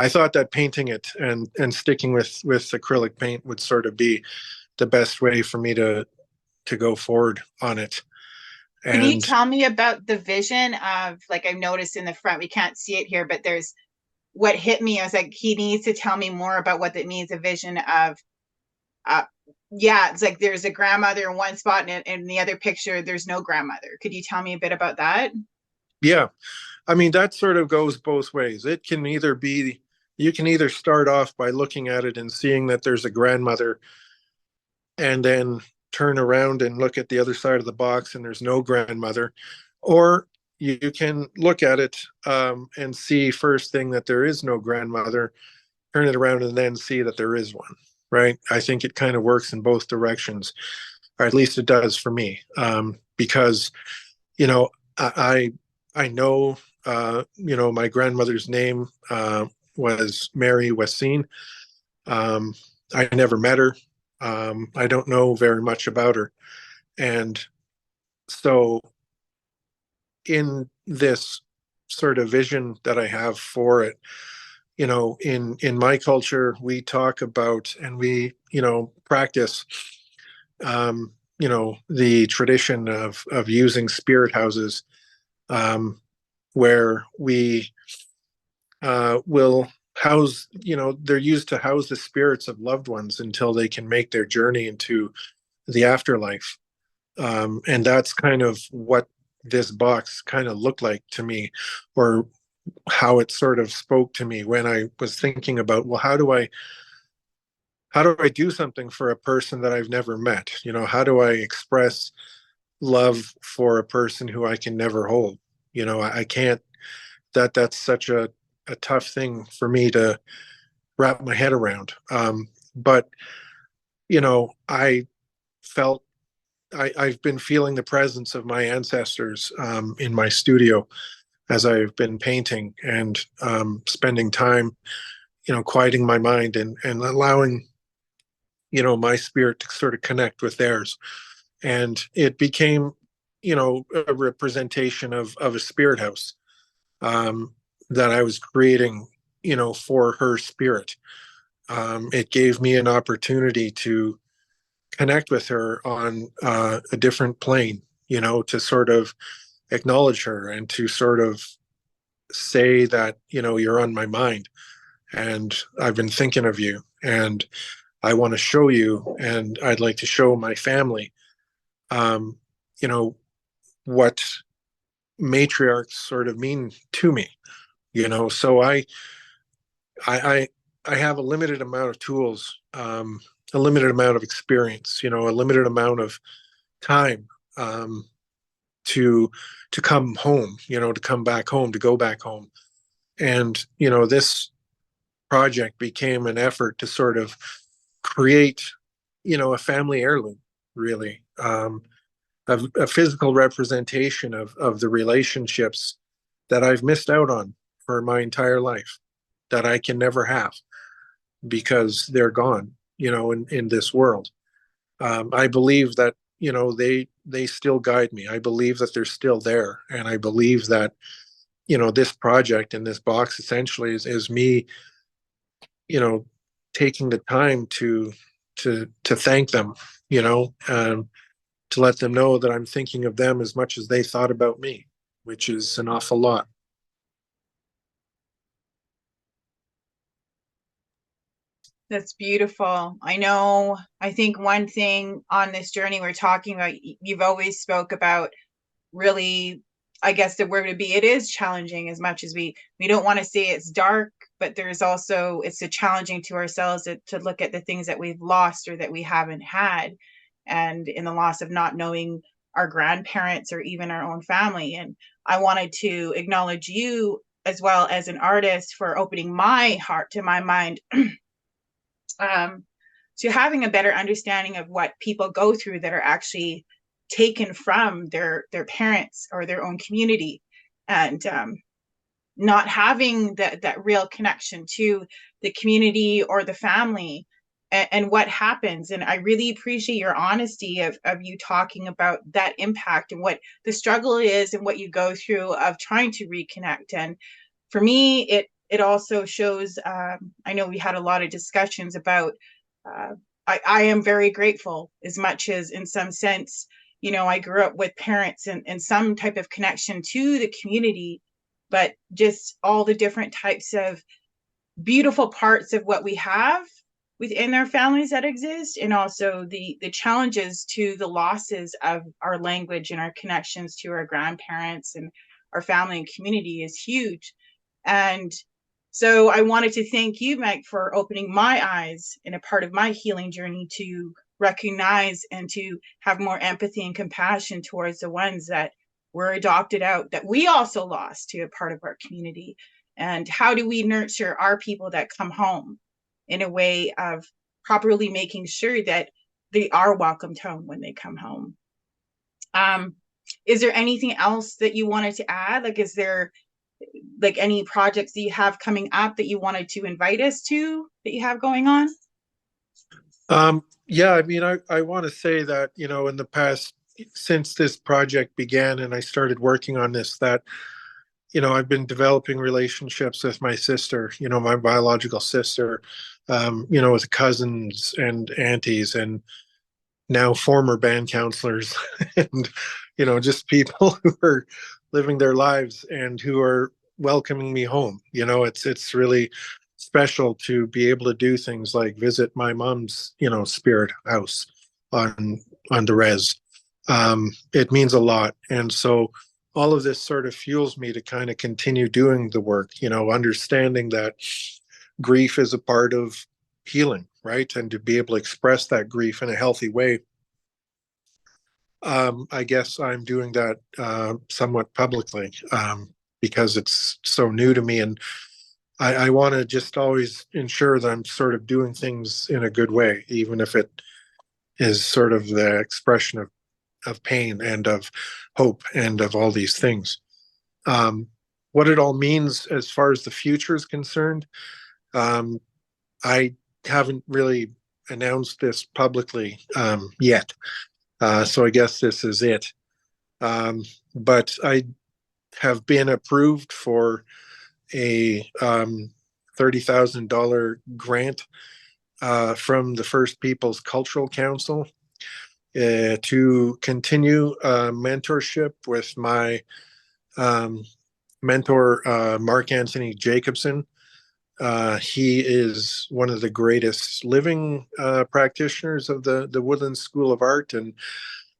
I thought that painting it and sticking with acrylic paint would sort of be the best way for me to go forward on it. Can you And tell me about the vision of, like, I've noticed in the front, we can't see it here, but there's what hit me. I was like, he needs to tell me more about what that means, a vision of, yeah, it's like there's a grandmother in one spot, and in the other picture, there's no grandmother. Could you tell me a bit about that? yeah, I mean, that sort of goes both ways. It can either be, you can either start off by looking at it and seeing that there's a grandmother, and then turn around and look at the other side of the box and there's no grandmother. Or you can look at it and see first thing that there is no grandmother, turn it around and then see that there is one, right? I think it kind of works in both directions, or at least it does for me, because, you know, I know, you know, my grandmother's name was Mary Wessine. I never met her. I don't know very much about her. And so, in this sort of vision that I have for it, you know, in my culture, we talk about and we, you know, practice, you know, the tradition of using spirit houses, where we will house, you know, they're used to house the spirits of loved ones until they can make their journey into the afterlife. And that's kind of what this box kind of looked like to me, or how it sort of spoke to me when I was thinking about, well, how do I do something for a person that I've never met? You know, how do I express love for a person who I can never hold? You know, I can't, that's such a tough thing for me to wrap my head around. But, you know, I felt I've been feeling the presence of my ancestors in my studio as I've been painting and spending time, you know, quieting my mind and allowing, you know, my spirit to sort of connect with theirs. And it became, you know, a representation of a spirit house that I was creating, you know, for her spirit. It gave me an opportunity to connect with her on a different plane, you know, to sort of acknowledge her and to sort of say that, you know, you're on my mind and I've been thinking of you and I want to show you and I'd like to show my family, you know, what matriarchs sort of mean to me, you know. So I, I have a limited amount of tools, a limited amount of experience, you know, a limited amount of time to come home, you know, to come back home, to go back home. And, you know, this project became an effort to sort of create, you know, a family heirloom, really, a physical representation of the relationships that I've missed out on for my entire life, that I can never have because they're gone, you know, in this world. I believe that, you know, they still guide me. I believe that they're still there, and I believe that, you know, this project and this box essentially is me, you know, taking the time to thank them, you know, to let them know that I'm thinking of them as much as they thought about me, which is an awful lot. That's beautiful. I know, I think one thing on this journey we're talking about, you've always spoke about, really, I guess the word would be, it is challenging. As much as we don't want to say it's dark, but there's also, it's a challenging to ourselves to look at the things that we've lost or that we haven't had, and in the loss of not knowing our grandparents or even our own family. And I wanted to acknowledge you as well as an artist for opening my heart to my mind, to having a better understanding of what people go through that are actually taken from their parents or their own community, and not having that real connection to the community or the family, and what happens. And I really appreciate your honesty of you talking about that impact and what the struggle is and what you go through of trying to reconnect. And for me, it also shows, I know we had a lot of discussions about, I am very grateful, as much as in some sense, I grew up with parents and some type of connection to the community, but just all the different types of beautiful parts of what we have within our families that exist, and also the challenges to the losses of our language and our connections to our grandparents and our family and community is huge. And so I wanted to thank you, Mike, for opening my eyes in a part of my healing journey to recognize and to have more empathy and compassion towards the ones that were adopted out, that we also lost to a part of our community. And how do we nurture our people that come home in a way of properly making sure that they are welcomed home when they come home? Is there anything else that you wanted to add? Like, is there like any projects that you have coming up that you wanted to invite us to, that you have going on? Yeah, I mean, I want to say that, in the past, since this project began and I started working on this, that, I've been developing relationships with my sister, my biological sister, with cousins and aunties and now former band counselors and, just people who are living their lives and who are welcoming me home. It's really special to be able to do things like visit my mom's, spirit house on the res. It means a lot. And so all of this sort of fuels me to kind of continue doing the work, understanding that grief is a part of healing, right? And to be able to express that grief in a healthy way. I guess I'm doing that somewhat publicly because it's so new to me. And I want to just always ensure that I'm sort of doing things in a good way, even if it is sort of the expression of pain and of hope and of all these things. What it all means as far as the future is concerned, I haven't really announced this publicly yet. So I guess this is it. But I have been approved for a $30,000 grant from the First Peoples Cultural Council to continue mentorship with my mentor, Mark Anthony Jacobson. He is one of the greatest living practitioners of the Woodland School of Art, and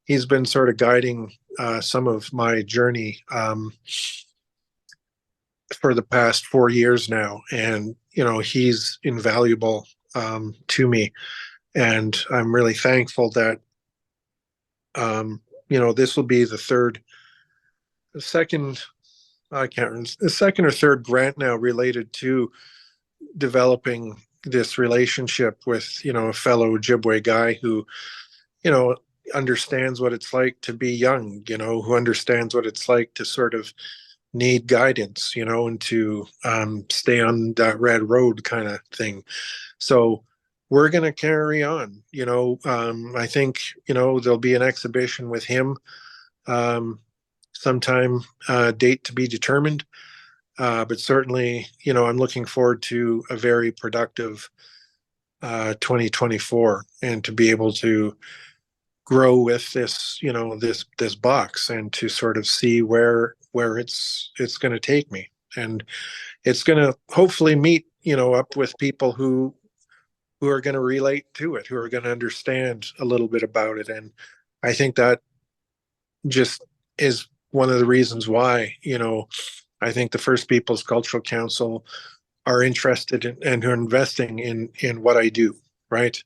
he's been sort of guiding some of my journey for the past 4 years now. And, he's invaluable to me. And I'm really thankful that, this will be the second or third grant now related to developing this relationship with, a fellow Ojibwe guy who, understands what it's like to be young, who understands what it's like to sort of need guidance, and to stay on that red road kind of thing. So we're going to carry on, I think, there'll be an exhibition with him sometime, date to be determined. But certainly, I'm looking forward to a very productive 2024 and to be able to grow with this, this box and to sort of see where it's going to take me. And it's going to hopefully meet, up with people who are going to relate to it, who are going to understand a little bit about it. And I think that just is one of the reasons why, I think the First Peoples Cultural Council are interested in and are investing in what I do, right?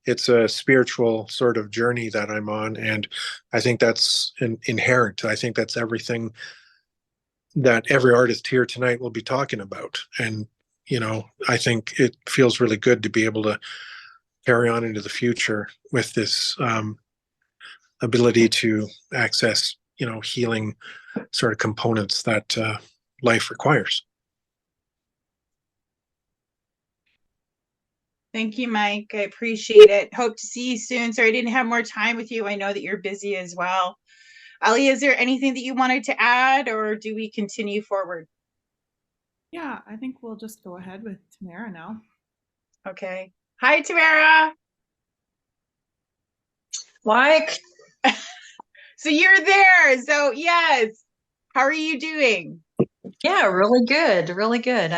It's a spiritual sort of journey that I'm on. And I think that's inherent. I think that's everything that every artist here tonight will be talking about. And, I think it feels really good to be able to carry on into the future with this ability to access, healing sort of components that life requires. Thank you, Mike. I appreciate it. Hope to see you soon. Sorry I didn't have more time with you. I know that you're busy as well. Ali, is there anything that you wanted to add, or do we continue forward? Yeah, I think we'll just go ahead with Tamara now. Okay. Hi, Tamara. Like, So you're there. So yes. How are you doing? yeah, really good, really good.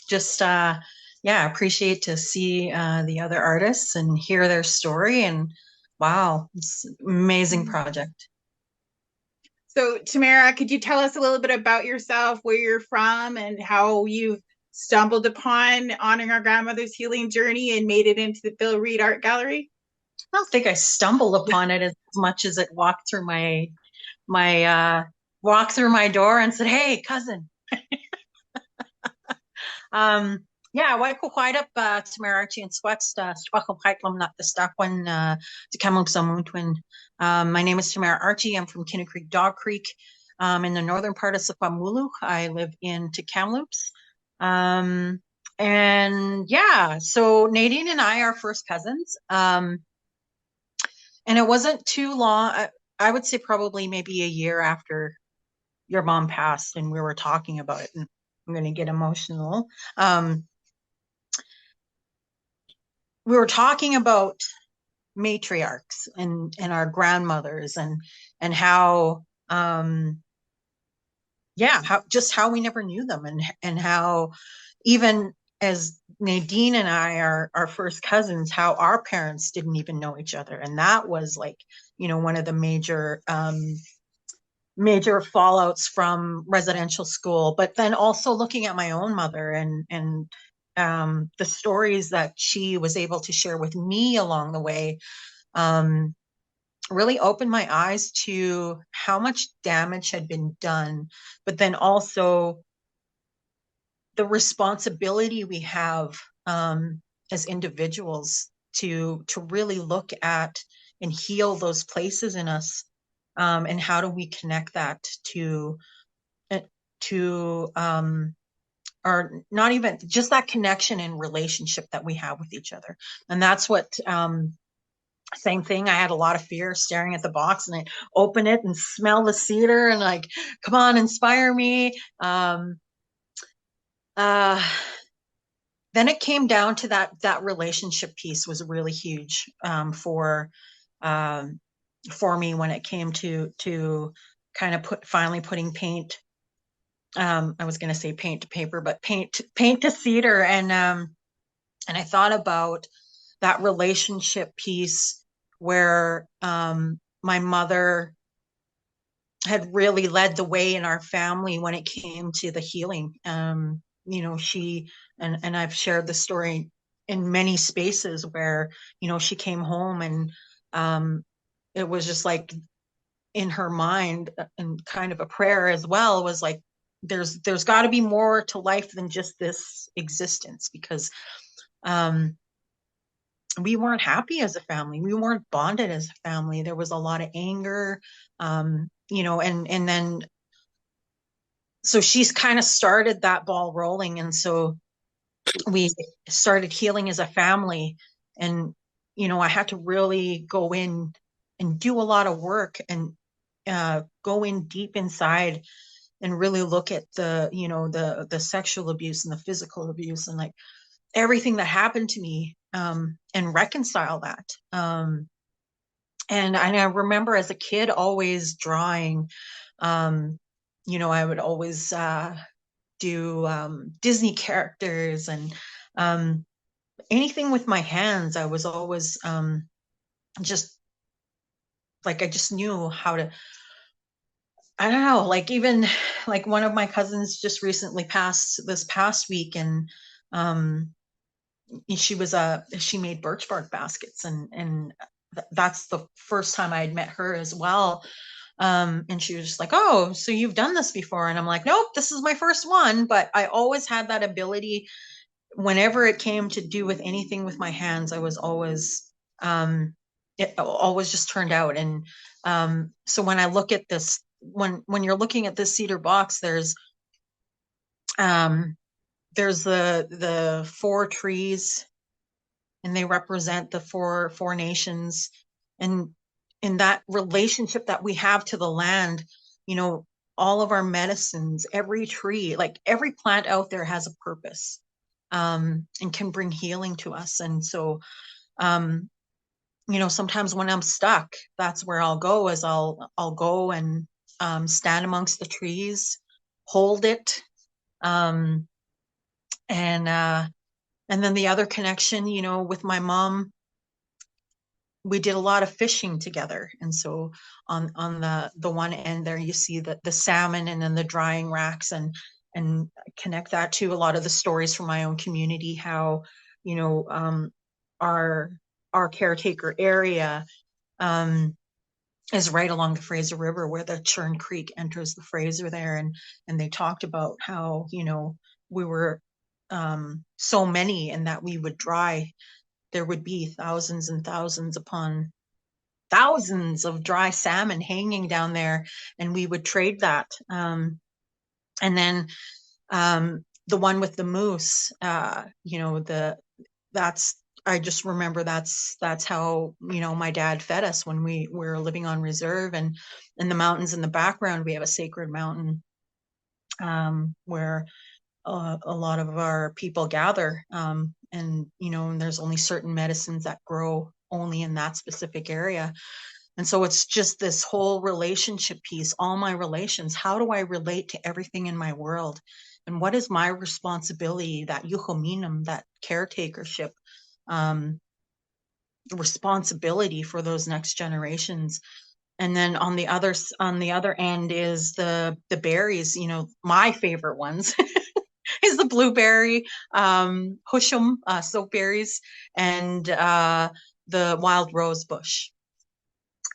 Just, yeah, appreciate to see the other artists and hear their story. And wow, it's an amazing project. So Tamara, could you tell us a little bit about yourself, where you're from, and how you've stumbled upon honoring our grandmother's healing journey and made it into the Bill Reed Art Gallery? I don't think I stumbled upon it as much as it walked through my walked through my door and said, "Hey, cousin." Yeah, waiko up Tamara Archie and Sweats Swakal Paiklum not the stock one to Kamuk Samuntwin. My name is Tamara Archie. I'm from Kinna Creek Dog Creek in the northern part of Sapamulu. I live in Kamloops. And yeah, so Nadine and I are first cousins. And it wasn't too long, I would say probably maybe a year after your mom passed, and we were talking about it, and I'm going to get emotional. We were talking about matriarchs and our grandmothers and how yeah, how we never knew them, and how even as Nadine and I are our first cousins, how our parents didn't even know each other. And that was like, one of the major fallouts from residential school. But then also looking at my own mother and the stories that she was able to share with me along the way really opened my eyes to how much damage had been done, but then also the responsibility we have as individuals to really look at and heal those places in us, and how do we connect that to or not even just that connection and relationship that we have with each other. And that's what same thing. I had a lot of fear staring at the box, and I open it and smell the cedar and like, come on, inspire me. Then it came down to that relationship piece was really huge for me when it came to kind of finally putting paint. I was going to say paint to paper, but paint to cedar. And I thought about that relationship piece where my mother had really led the way in our family when it came to the healing. She and I've shared the story in many spaces where, she came home and it was just like in her mind, and kind of a prayer as well, was like, there's got to be more to life than just this existence, because we weren't happy as a family. We weren't bonded as a family. There was a lot of anger, and then, so she's kind of started that ball rolling. And so we started healing as a family. And, I had to really go in and do a lot of work and go in deep inside and really look at the sexual abuse and the physical abuse and like everything that happened to me, and reconcile that. And I remember as a kid always drawing. I would always do Disney characters and anything with my hands. I was always just like, I just knew how to, I don't know, like even like one of my cousins just recently passed this past week, and she made birch bark baskets, and that's the first time I had met her as well. And she was just like, "Oh, so you've done this before?" And I'm like, "Nope, this is my first one." But I always had that ability. Whenever it came to do with anything with my hands, I was always, it always just turned out. And so when I look at this, when you're looking at this cedar box, there's the 4 trees, and they represent the four nations, and in that relationship that we have to the land. all of our medicines, every tree, like every plant out there has a purpose, and can bring healing to us. And so, sometimes when I'm stuck, that's where I'll go, is I'll go and stand amongst the trees, hold it. Um, and then the other connection, with my mom, we did a lot of fishing together. And so on the one end there, you see the salmon and then the drying racks, and connect that to a lot of the stories from my own community, how, our caretaker area is right along the Fraser River, where the Churn Creek enters the Fraser there. And they talked about how, we were so many, and that we would dry. There would be thousands and thousands upon thousands of dry salmon hanging down there, and we would trade that. And then the one with the moose, I just remember that's how, my dad fed us when we were living on reserve. And in the mountains in the background, we have a sacred mountain where a lot of our people gather, and there's only certain medicines that grow only in that specific area. And so it's just this whole relationship piece, all my relations. How do I relate to everything in my world? And what is my responsibility, that yuhominum, that caretakership, responsibility for those next generations? And then on the other end is the berries, my favorite ones is the blueberry, hushum, soapberries, and the wild rose bush.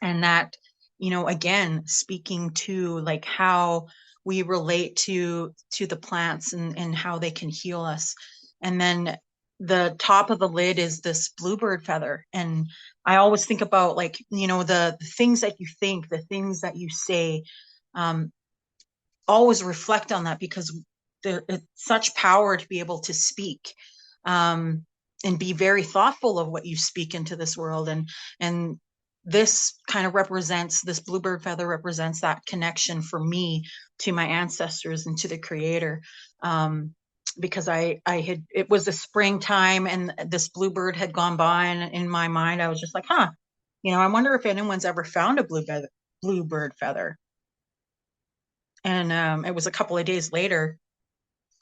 And that, again, speaking to like how we relate to the plants, and how they can heal us. And then the top of the lid is this bluebird feather. And I always think about, like, the things that you think, the things that you say, always reflect on that, because it's such power to be able to speak, and be very thoughtful of what you speak into this world. And this kind of represents, this bluebird feather represents that connection for me to my ancestors and to the creator. Because it was the springtime, and this bluebird had gone by, and in my mind, I was just like, I wonder if anyone's ever found a bluebird feather. And it was a couple of days later,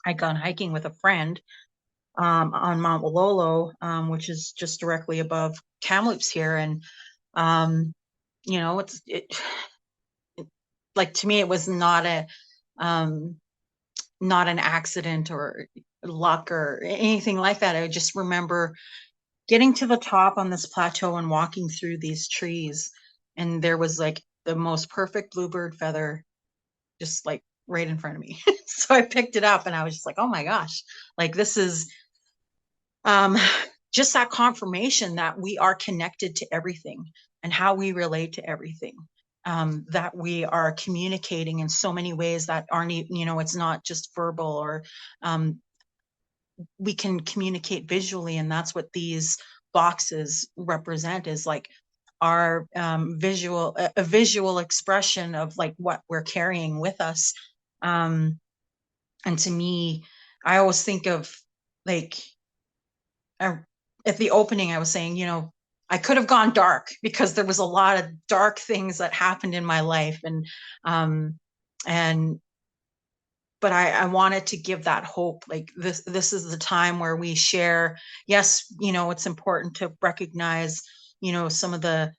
I'd gone hiking with a friend on Mount Wololo, which is just directly above Kamloops here. And like, to me, it was not an accident or luck or anything like that. I just remember getting to the top on this plateau and walking through these trees, and there was like the most perfect bluebird feather just like right in front of me. So I picked it up, and I was just like, oh my gosh, like, this is just that confirmation that we are connected to everything, and how we relate to everything. That we are communicating in so many ways that aren't, it's not just verbal, or we can communicate visually. And that's what these boxes represent, is like our visual expression of like what we're carrying with us. And to me, I always think of, like, at the opening, I was saying, I could have gone dark, because there was a lot of dark things that happened in my life. But I wanted to give that hope. Like, this is the time where we share. Yes, it's important to recognize, some of the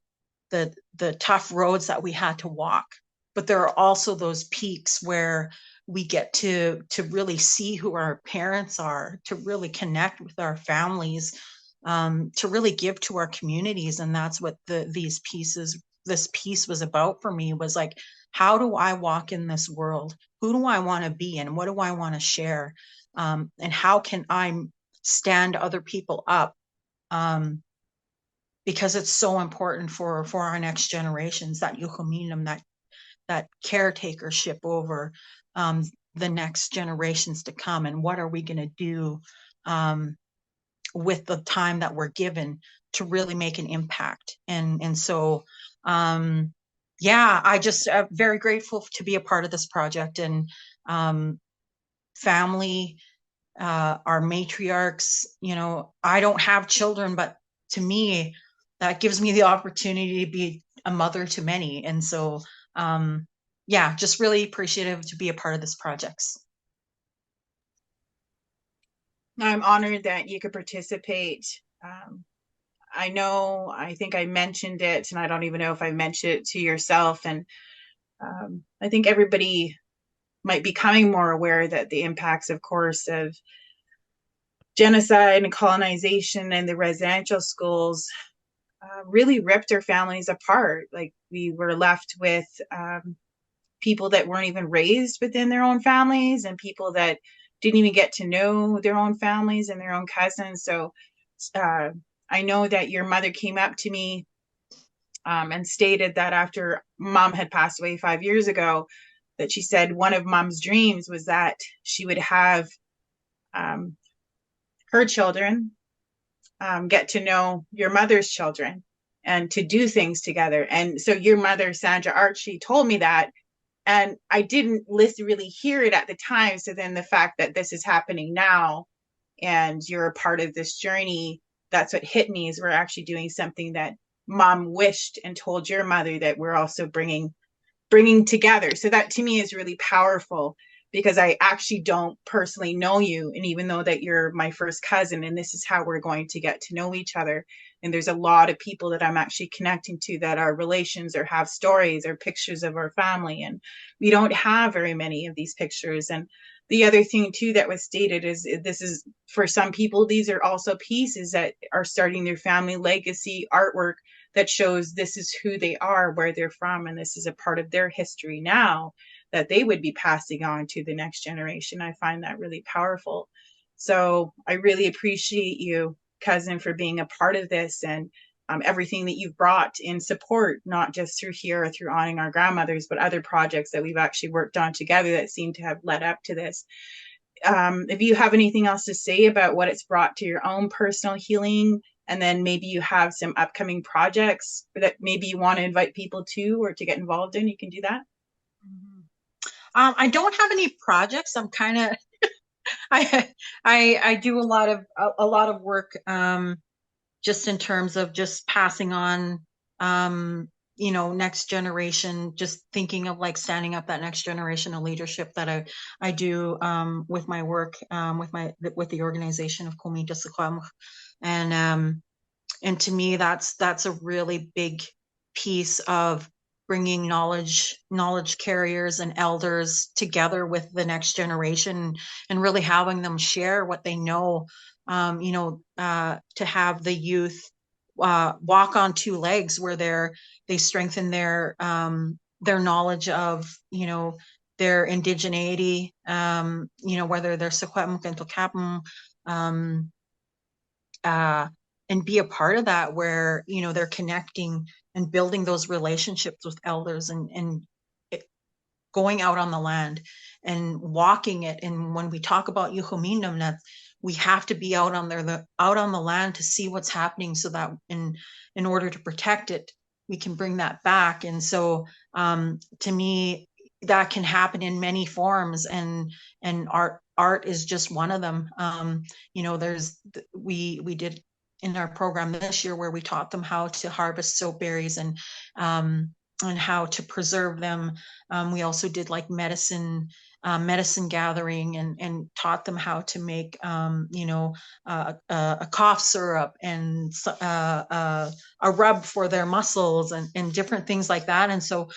tough roads that we had to walk, but there are also those peaks where we get to really see who our parents are, to really connect with our families, to really give to our communities. And that's what this piece was about for me, was like, how do I walk in this world? Who do I want to be, and what do I want to share? And how can I stand other people up? Because it's so important for our next generations, that yuhominum, that caretakership over the next generations to come. And what are we going to do with the time that we're given to really make an impact? And so yeah, I just very grateful to be a part of this project, and family, our matriarchs. I don't have children, but to me, that gives me the opportunity to be a mother to many. And so, yeah, just really appreciative to be a part of this project. I'm honored that you could participate. I think I mentioned it, and I don't even know if I mentioned it to yourself. And I think everybody might be becoming more aware that the impacts, of course, of genocide and colonization and the residential schools really ripped our families apart. Like, we were left with people that weren't even raised within their own families, and people that didn't even get to know their own families and their own cousins. So I know that your mother came up to me and stated that after mom had passed away 5 years ago, that she said one of mom's dreams was that she would have um, her children get to know your mother's children and to do things together. And so your mother, Sandra Archie, told me that, and I didn't really hear it at the time. So then the fact that this is happening now and you're a part of this journey, that's what hit me, is we're actually doing something that mom wished and told your mother that we're also bringing together. So that to me is really powerful, because I actually don't personally know you. And even though that you're my first cousin, and this is how we're going to get to know each other. And there's a lot of people that I'm actually connecting to that are relations or have stories or pictures of our family. And we don't have very many of these pictures. And the other thing too that was stated is, this is for some people, these are also pieces that are starting their family legacy artwork that shows this is who they are, where they're from, and this is a part of their history now that they would be passing on to the next generation. I find that really powerful. So I really appreciate you, cousin, for being a part of this, and everything that you've brought in support, not just through here or through honoring our grandmothers, but other projects that we've actually worked on together that seem to have led up to this. If you have anything else to say about what it's brought to your own personal healing, and then maybe you have some upcoming projects that maybe you want to invite people to or to get involved in, you can do that. I don't have any projects. I'm kind of I do a lot of work just in terms of just passing on next generation, just thinking of like standing up that next generation of leadership that I do with my work with the organization of Comité Secouam. And to me, that's a really big piece of bringing knowledge carriers and elders together with the next generation, and really having them share what they know. To have the youth walk on two legs, where they strengthen their knowledge of their indigeneity, whether they're Secouam and Tokapm, and be a part of that, where they're connecting and building those relationships with elders, and going out on the land and walking it. And when we talk about Yuhuminum, that we have to be out on the land to see what's happening, so that in order to protect it, we can bring that back. And so to me, that can happen in many forms, and art is just one of them. We did in our program this year where we taught them how to harvest soap berries, and how to preserve them. We also did like medicine gathering, and taught them how to make a cough syrup, and a rub for their muscles, and different things like that. And so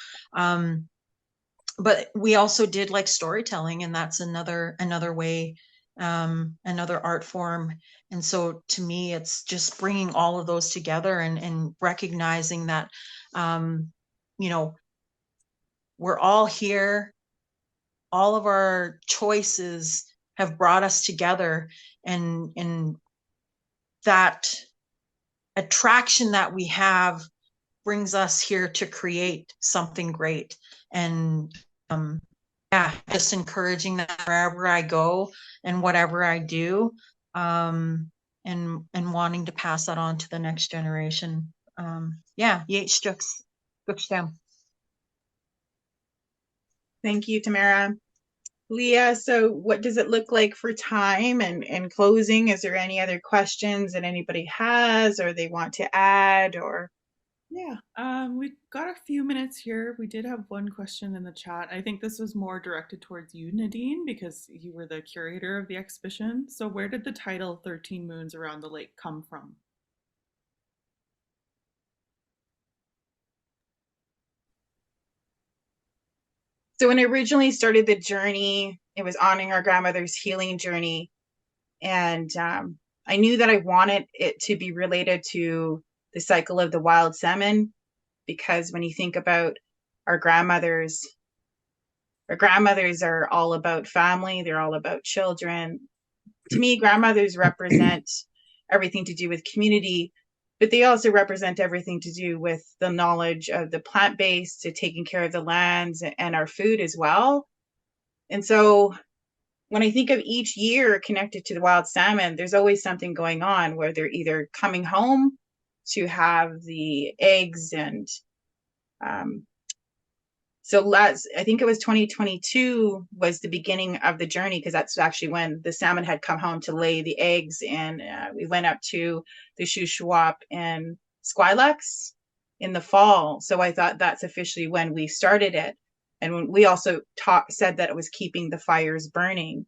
but we also did like storytelling, and that's another way, another art form. And so to me, it's just bringing all of those together, and recognizing that we're all here. All of our choices have brought us together, and that attraction that we have brings us here to create something great. And just encouraging that wherever I go and whatever I do, and wanting to pass that on to the next generation. Yech Jux them. Thank you, Tamara. Leah, so what does it look like for time and closing? Is there any other questions that anybody has or they want to add or? Yeah, we've got a few minutes here. We did have one question in the chat. I think this was more directed towards you, Nadine, because you were the curator of the exhibition. So where did the title 13 Moons Around the Lake come from? So when I originally started the journey, it was honoring our grandmother's healing journey. And I knew that I wanted it to be related to the cycle of the wild salmon, because when you think about our grandmothers are all about family, they're all about children. To me, grandmothers represent everything to do with community, but they also represent everything to do with the knowledge of the plant-based, to taking care of the lands and our food as well. And so when I think of each year connected to the wild salmon, there's always something going on where they're either coming home to have the eggs and so I think it was 2022 was the beginning of the journey, because that's actually when the salmon had come home to lay the eggs, and we went up to the Shuswap and Squilax in the fall. So I thought that's officially when we started it. And when we also said that it was keeping the fires burning.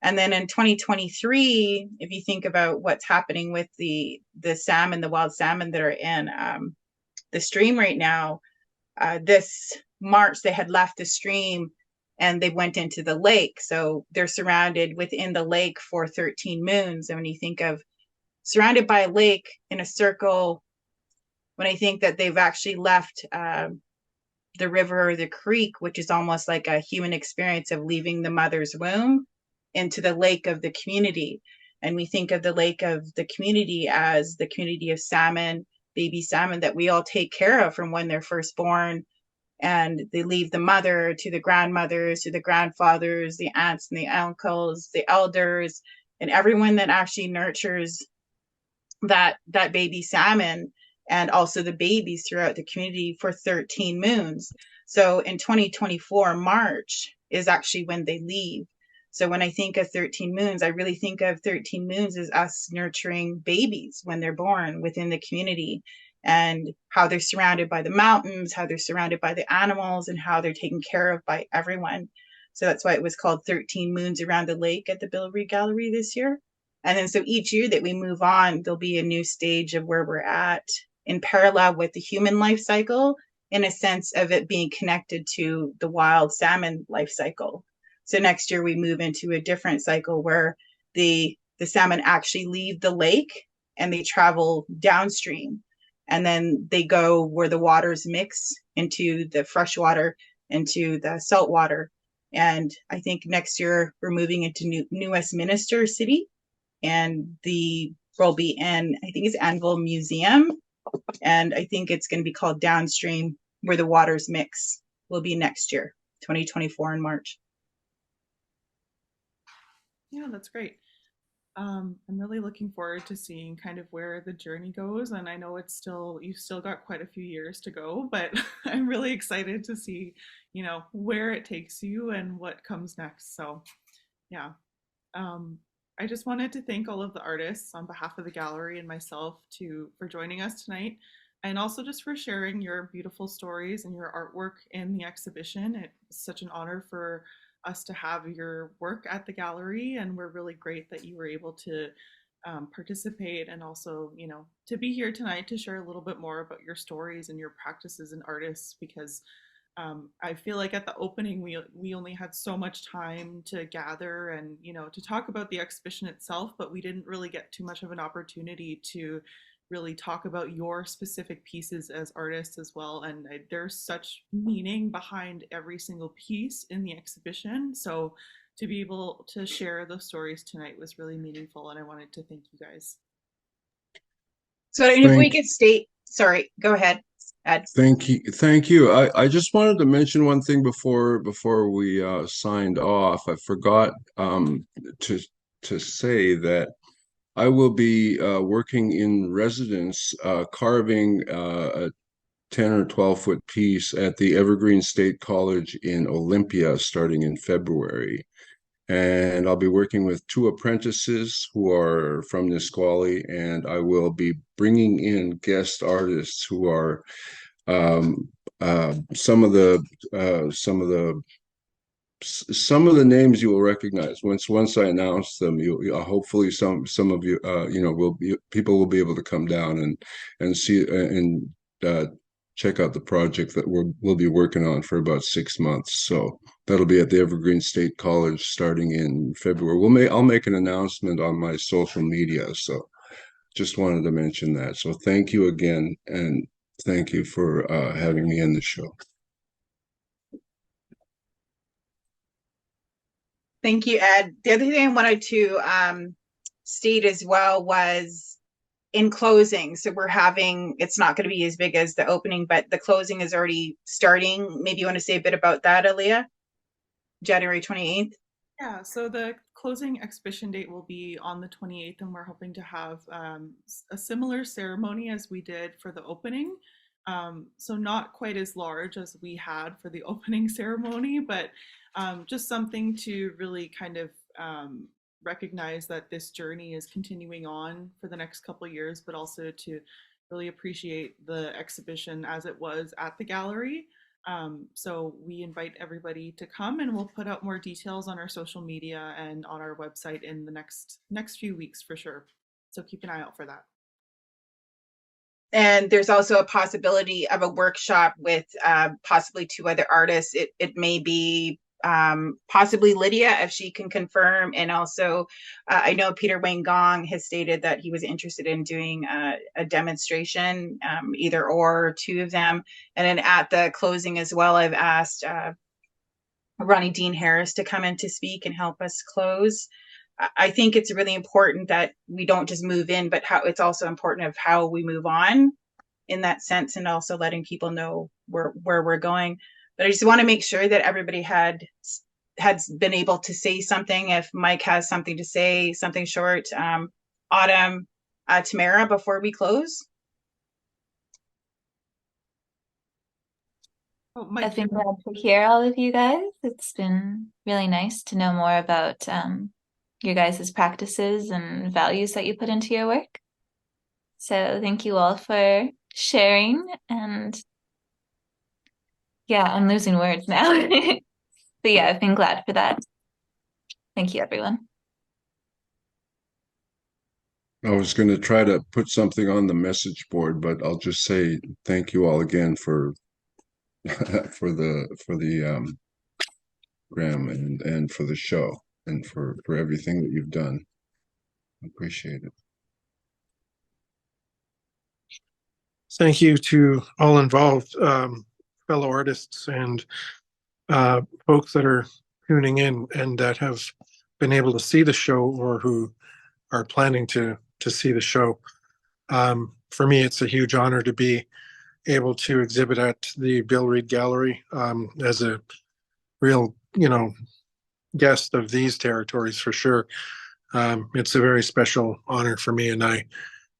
And then in 2023, if you think about what's happening with the salmon, the wild salmon that are in the stream right now, this March they had left the stream and they went into the lake. So they're surrounded within the lake for 13 moons. And when you think of surrounded by a lake in a circle, when I think that they've actually left the river or the creek, which is almost like a human experience of leaving the mother's womb into the lake of the community. And we think of the lake of the community as the community of salmon, baby salmon that we all take care of from when they're first born. And they leave the mother to the grandmothers, to the grandfathers, the aunts and the uncles, the elders, and everyone that actually nurtures that baby salmon, and also the babies throughout the community for 13 moons. So in 2024, March is actually when they leave. So when I think of 13 moons, I really think of 13 moons as us nurturing babies when they're born within the community, and how they're surrounded by the mountains, how they're surrounded by the animals, and how they're taken care of by everyone. So that's why it was called 13 Moons Around the Lake at the Bill Reed Gallery this year. And then so each year that we move on, there'll be a new stage of where we're at in parallel with the human life cycle, in a sense of it being connected to the wild salmon life cycle. So next year we move into a different cycle where the salmon actually leave the lake and they travel downstream. And then they go where the waters mix into the fresh water, into the salt water. And I think next year we're moving into New Westminster City, and will be in, I think it's Anvil Museum. And I think it's going to be called Downstream, where the waters mix, will be next year, 2024 in March. Yeah, that's great. I'm really looking forward to seeing kind of where the journey goes. And I know you've still got quite a few years to go, but I'm really excited to see, where it takes you and what comes next. So yeah. I just wanted to thank all of the artists on behalf of the gallery and myself for joining us tonight, and also just for sharing your beautiful stories and your artwork in the exhibition. It's such an honor for us to have your work at the gallery, and we're really great that you were able to participate, and also, to be here tonight to share a little bit more about your stories and your practices and artists, because I feel like at the opening we only had so much time to gather and to talk about the exhibition itself, but we didn't really get too much of an opportunity to really talk about your specific pieces as artists as well. And there's such meaning behind every single piece in the exhibition. So to be able to share those stories tonight was really meaningful, and I wanted to thank you guys. So if we could state, sorry, go ahead, Ed. Thank you. I just wanted to mention one thing before we signed off. I forgot to say that I will be working in residence, carving 10 or 12-foot piece at the Evergreen State College in Olympia starting in February. And I'll be working with 2 apprentices who are from Nisqually, and I will be bringing in guest artists who are some of the names you will recognize once I announce them. You hopefully some of you people will be able to come down and see and check out the project that we'll be working on for about 6 months. So that'll be at the Evergreen State College starting in February. I'll make an announcement on my social media. So just wanted to mention that. So thank you again, and thank you for having me in the show. Thank you, Ed. The other thing I wanted to state as well was in closing. So it's not going to be as big as the opening, but the closing is already starting. Maybe you want to say a bit about that, Aaliyah? January 28th? Yeah, so the closing exhibition date will be on the 28th, and we're hoping to have a similar ceremony as we did for the opening. So not quite as large as we had for the opening ceremony, but just something to really kind of recognize that this journey is continuing on for the next couple of years, but also to really appreciate the exhibition as it was at the gallery. So we invite everybody to come, and we'll put out more details on our social media and on our website in the next few weeks for sure. So keep an eye out for that. And there's also a possibility of a workshop with possibly 2 other artists. It may be possibly Lydia, if she can confirm. And also, I know Peter Wayne Gong has stated that he was interested in doing a demonstration, either or 2 of them. And then at the closing as well, I've asked Ronnie Dean Harris to come in to speak and help us close. I think it's really important that we don't just move in, but how it's also important of how we move on in that sense, and also letting people know where we're going. But I just want to make sure that everybody had been able to say something. If Mike has something to say, something short, Autumn, Tamara, before we close. Oh, Mike, I've been glad to hear all of you guys. It's been really nice to know more about your guys' practices and values that you put into your work. So thank you all for sharing. And yeah, I'm losing words now. But yeah, I've been glad for that. Thank you, everyone. I was going to try to put something on the message board, but I'll just say thank you all again for for the program and for the show and for everything that you've done. I appreciate it. Thank you to all involved, fellow artists and folks that are tuning in and that have been able to see the show or who are planning to see the show. For me, it's a huge honor to be able to exhibit at the Bill Reid Gallery as a real, guest of these territories for sure. It's a very special honor for me, and I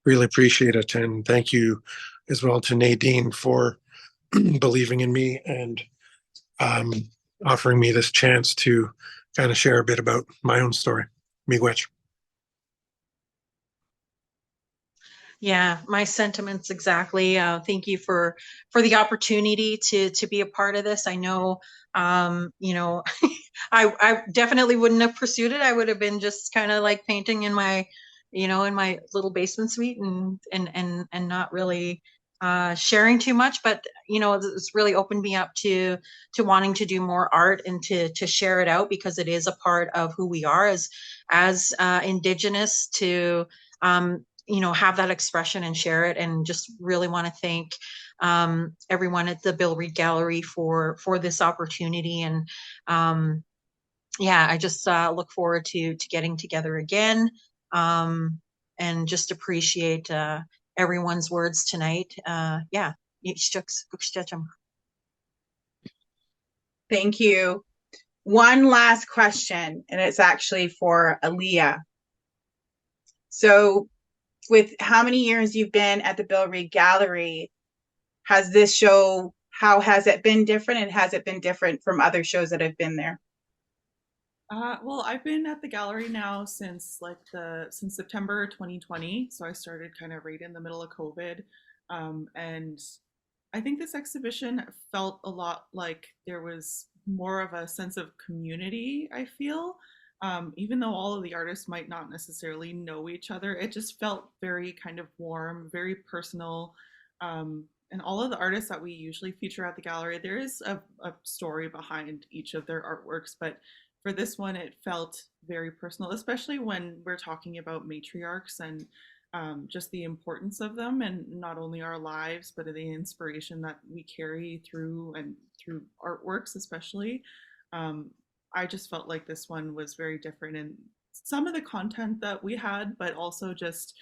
really appreciate it. And thank you as well to Nadine for believing in me and offering me this chance to kind of share a bit about my own story. Miigwech. Yeah, my sentiments exactly. Thank you for the opportunity to be a part of this. I know, I definitely wouldn't have pursued it. I would have been just kind of like painting in my, in my little basement suite and not really sharing too much. But it's really opened me up to wanting to do more art and to share it out, because it is a part of who we are as Indigenous to have that expression and share it. And just really want to thank everyone at the Bill Reid Gallery for this opportunity. And I just look forward to getting together again, and just appreciate everyone's words tonight. Thank you. One last question, and it's actually for Aaliyah. So with how many years you've been at the Bill Reid Gallery, has this show, how has it been different, and has it been different from other shows that have been there? Well, I've been at the gallery now since since September 2020. So I started kind of right in the middle of COVID. And I think this exhibition felt a lot like there was more of a sense of community, I feel. Even though all of the artists might not necessarily know each other, it just felt very kind of warm, very personal. And all of the artists that we usually feature at the gallery, there is a story behind each of their artworks, but for this one, it felt very personal, especially when we're talking about matriarchs and just the importance of them, and not only our lives, but the inspiration that we carry through and through artworks, especially. Um, I just felt like this one was very different in some of the content that we had, but also just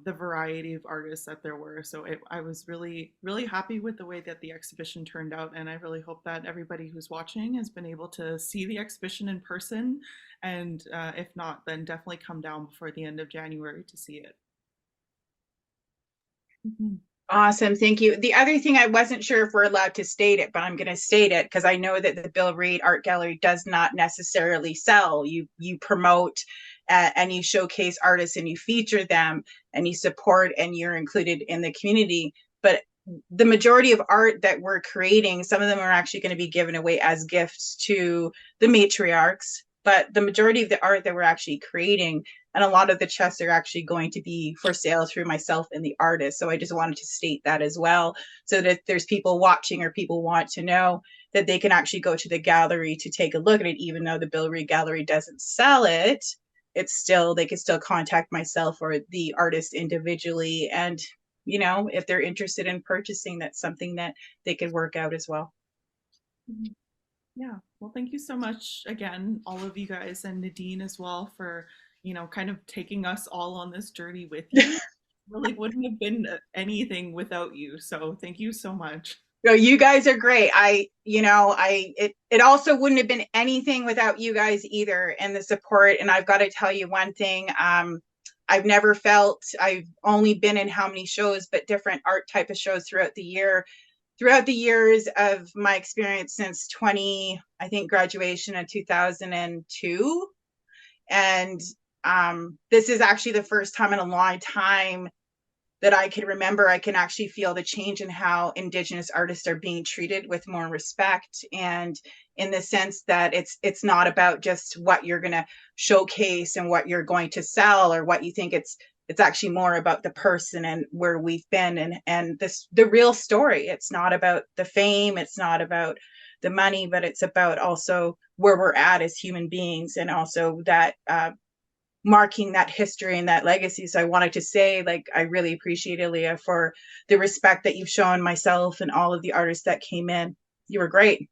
the variety of artists that there were. So I was really, really happy with the way that the exhibition turned out. And I really hope that everybody who's watching has been able to see the exhibition in person. And if not, then definitely come down before the end of January to see it. Mm-hmm. Awesome. Thank you. The other thing, I wasn't sure if we're allowed to state it, but I'm going to state it because I know that the Bill Reid Art Gallery does not necessarily sell. You promote and you showcase artists and you feature them and you support and you're included in the community. But the majority of art that we're creating, some of them are actually going to be given away as gifts to the matriarchs. But the majority of the art that we're actually creating, and a lot of the chests are actually going to be for sale through myself and the artist. So I just wanted to state that as well, so that if there's people watching or people want to know, that they can actually go to the gallery to take a look at it. Even though the Bill Reid Gallery doesn't sell it, it's still, they can still contact myself or the artist individually. And, you know, if they're interested in purchasing, that's something that they could work out as well. Yeah. Well, thank you so much again, all of you guys, and Nadine as well, for, you know, kind of taking us all on this journey with you. Really wouldn't have been anything without you. So thank you so much. No, you guys are great. It also wouldn't have been anything without you guys either, and the support. And I've got to tell you one thing. I've never felt, I've only been in how many shows, but different art type of shows throughout the years of my experience since I think graduation in 2002. And this is actually the first time in a long time that I can remember I can actually feel the change in how Indigenous artists are being treated with more respect, and in the sense that it's not about just what you're going to showcase and what you're going to sell or what you think. It's actually more about the person and where we've been, and the real story. It's not about the fame, it's not about the money, but it's about also where we're at as human beings, and also that marking that history and that legacy. So I wanted to say, like, I really appreciate Leah for the respect that you've shown myself and all of the artists that came in. You were great.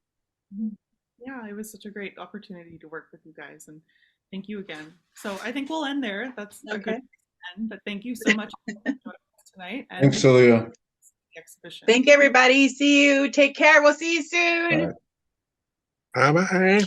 Yeah, it was such a great opportunity to work with you guys, and thank you again. So I think we'll end there. That's okay. A good end, but thank you so much for joining us tonight. And thanks, Leah. Exhibition. Thank you, everybody. See you. Take care. We'll see you soon. Bye-bye.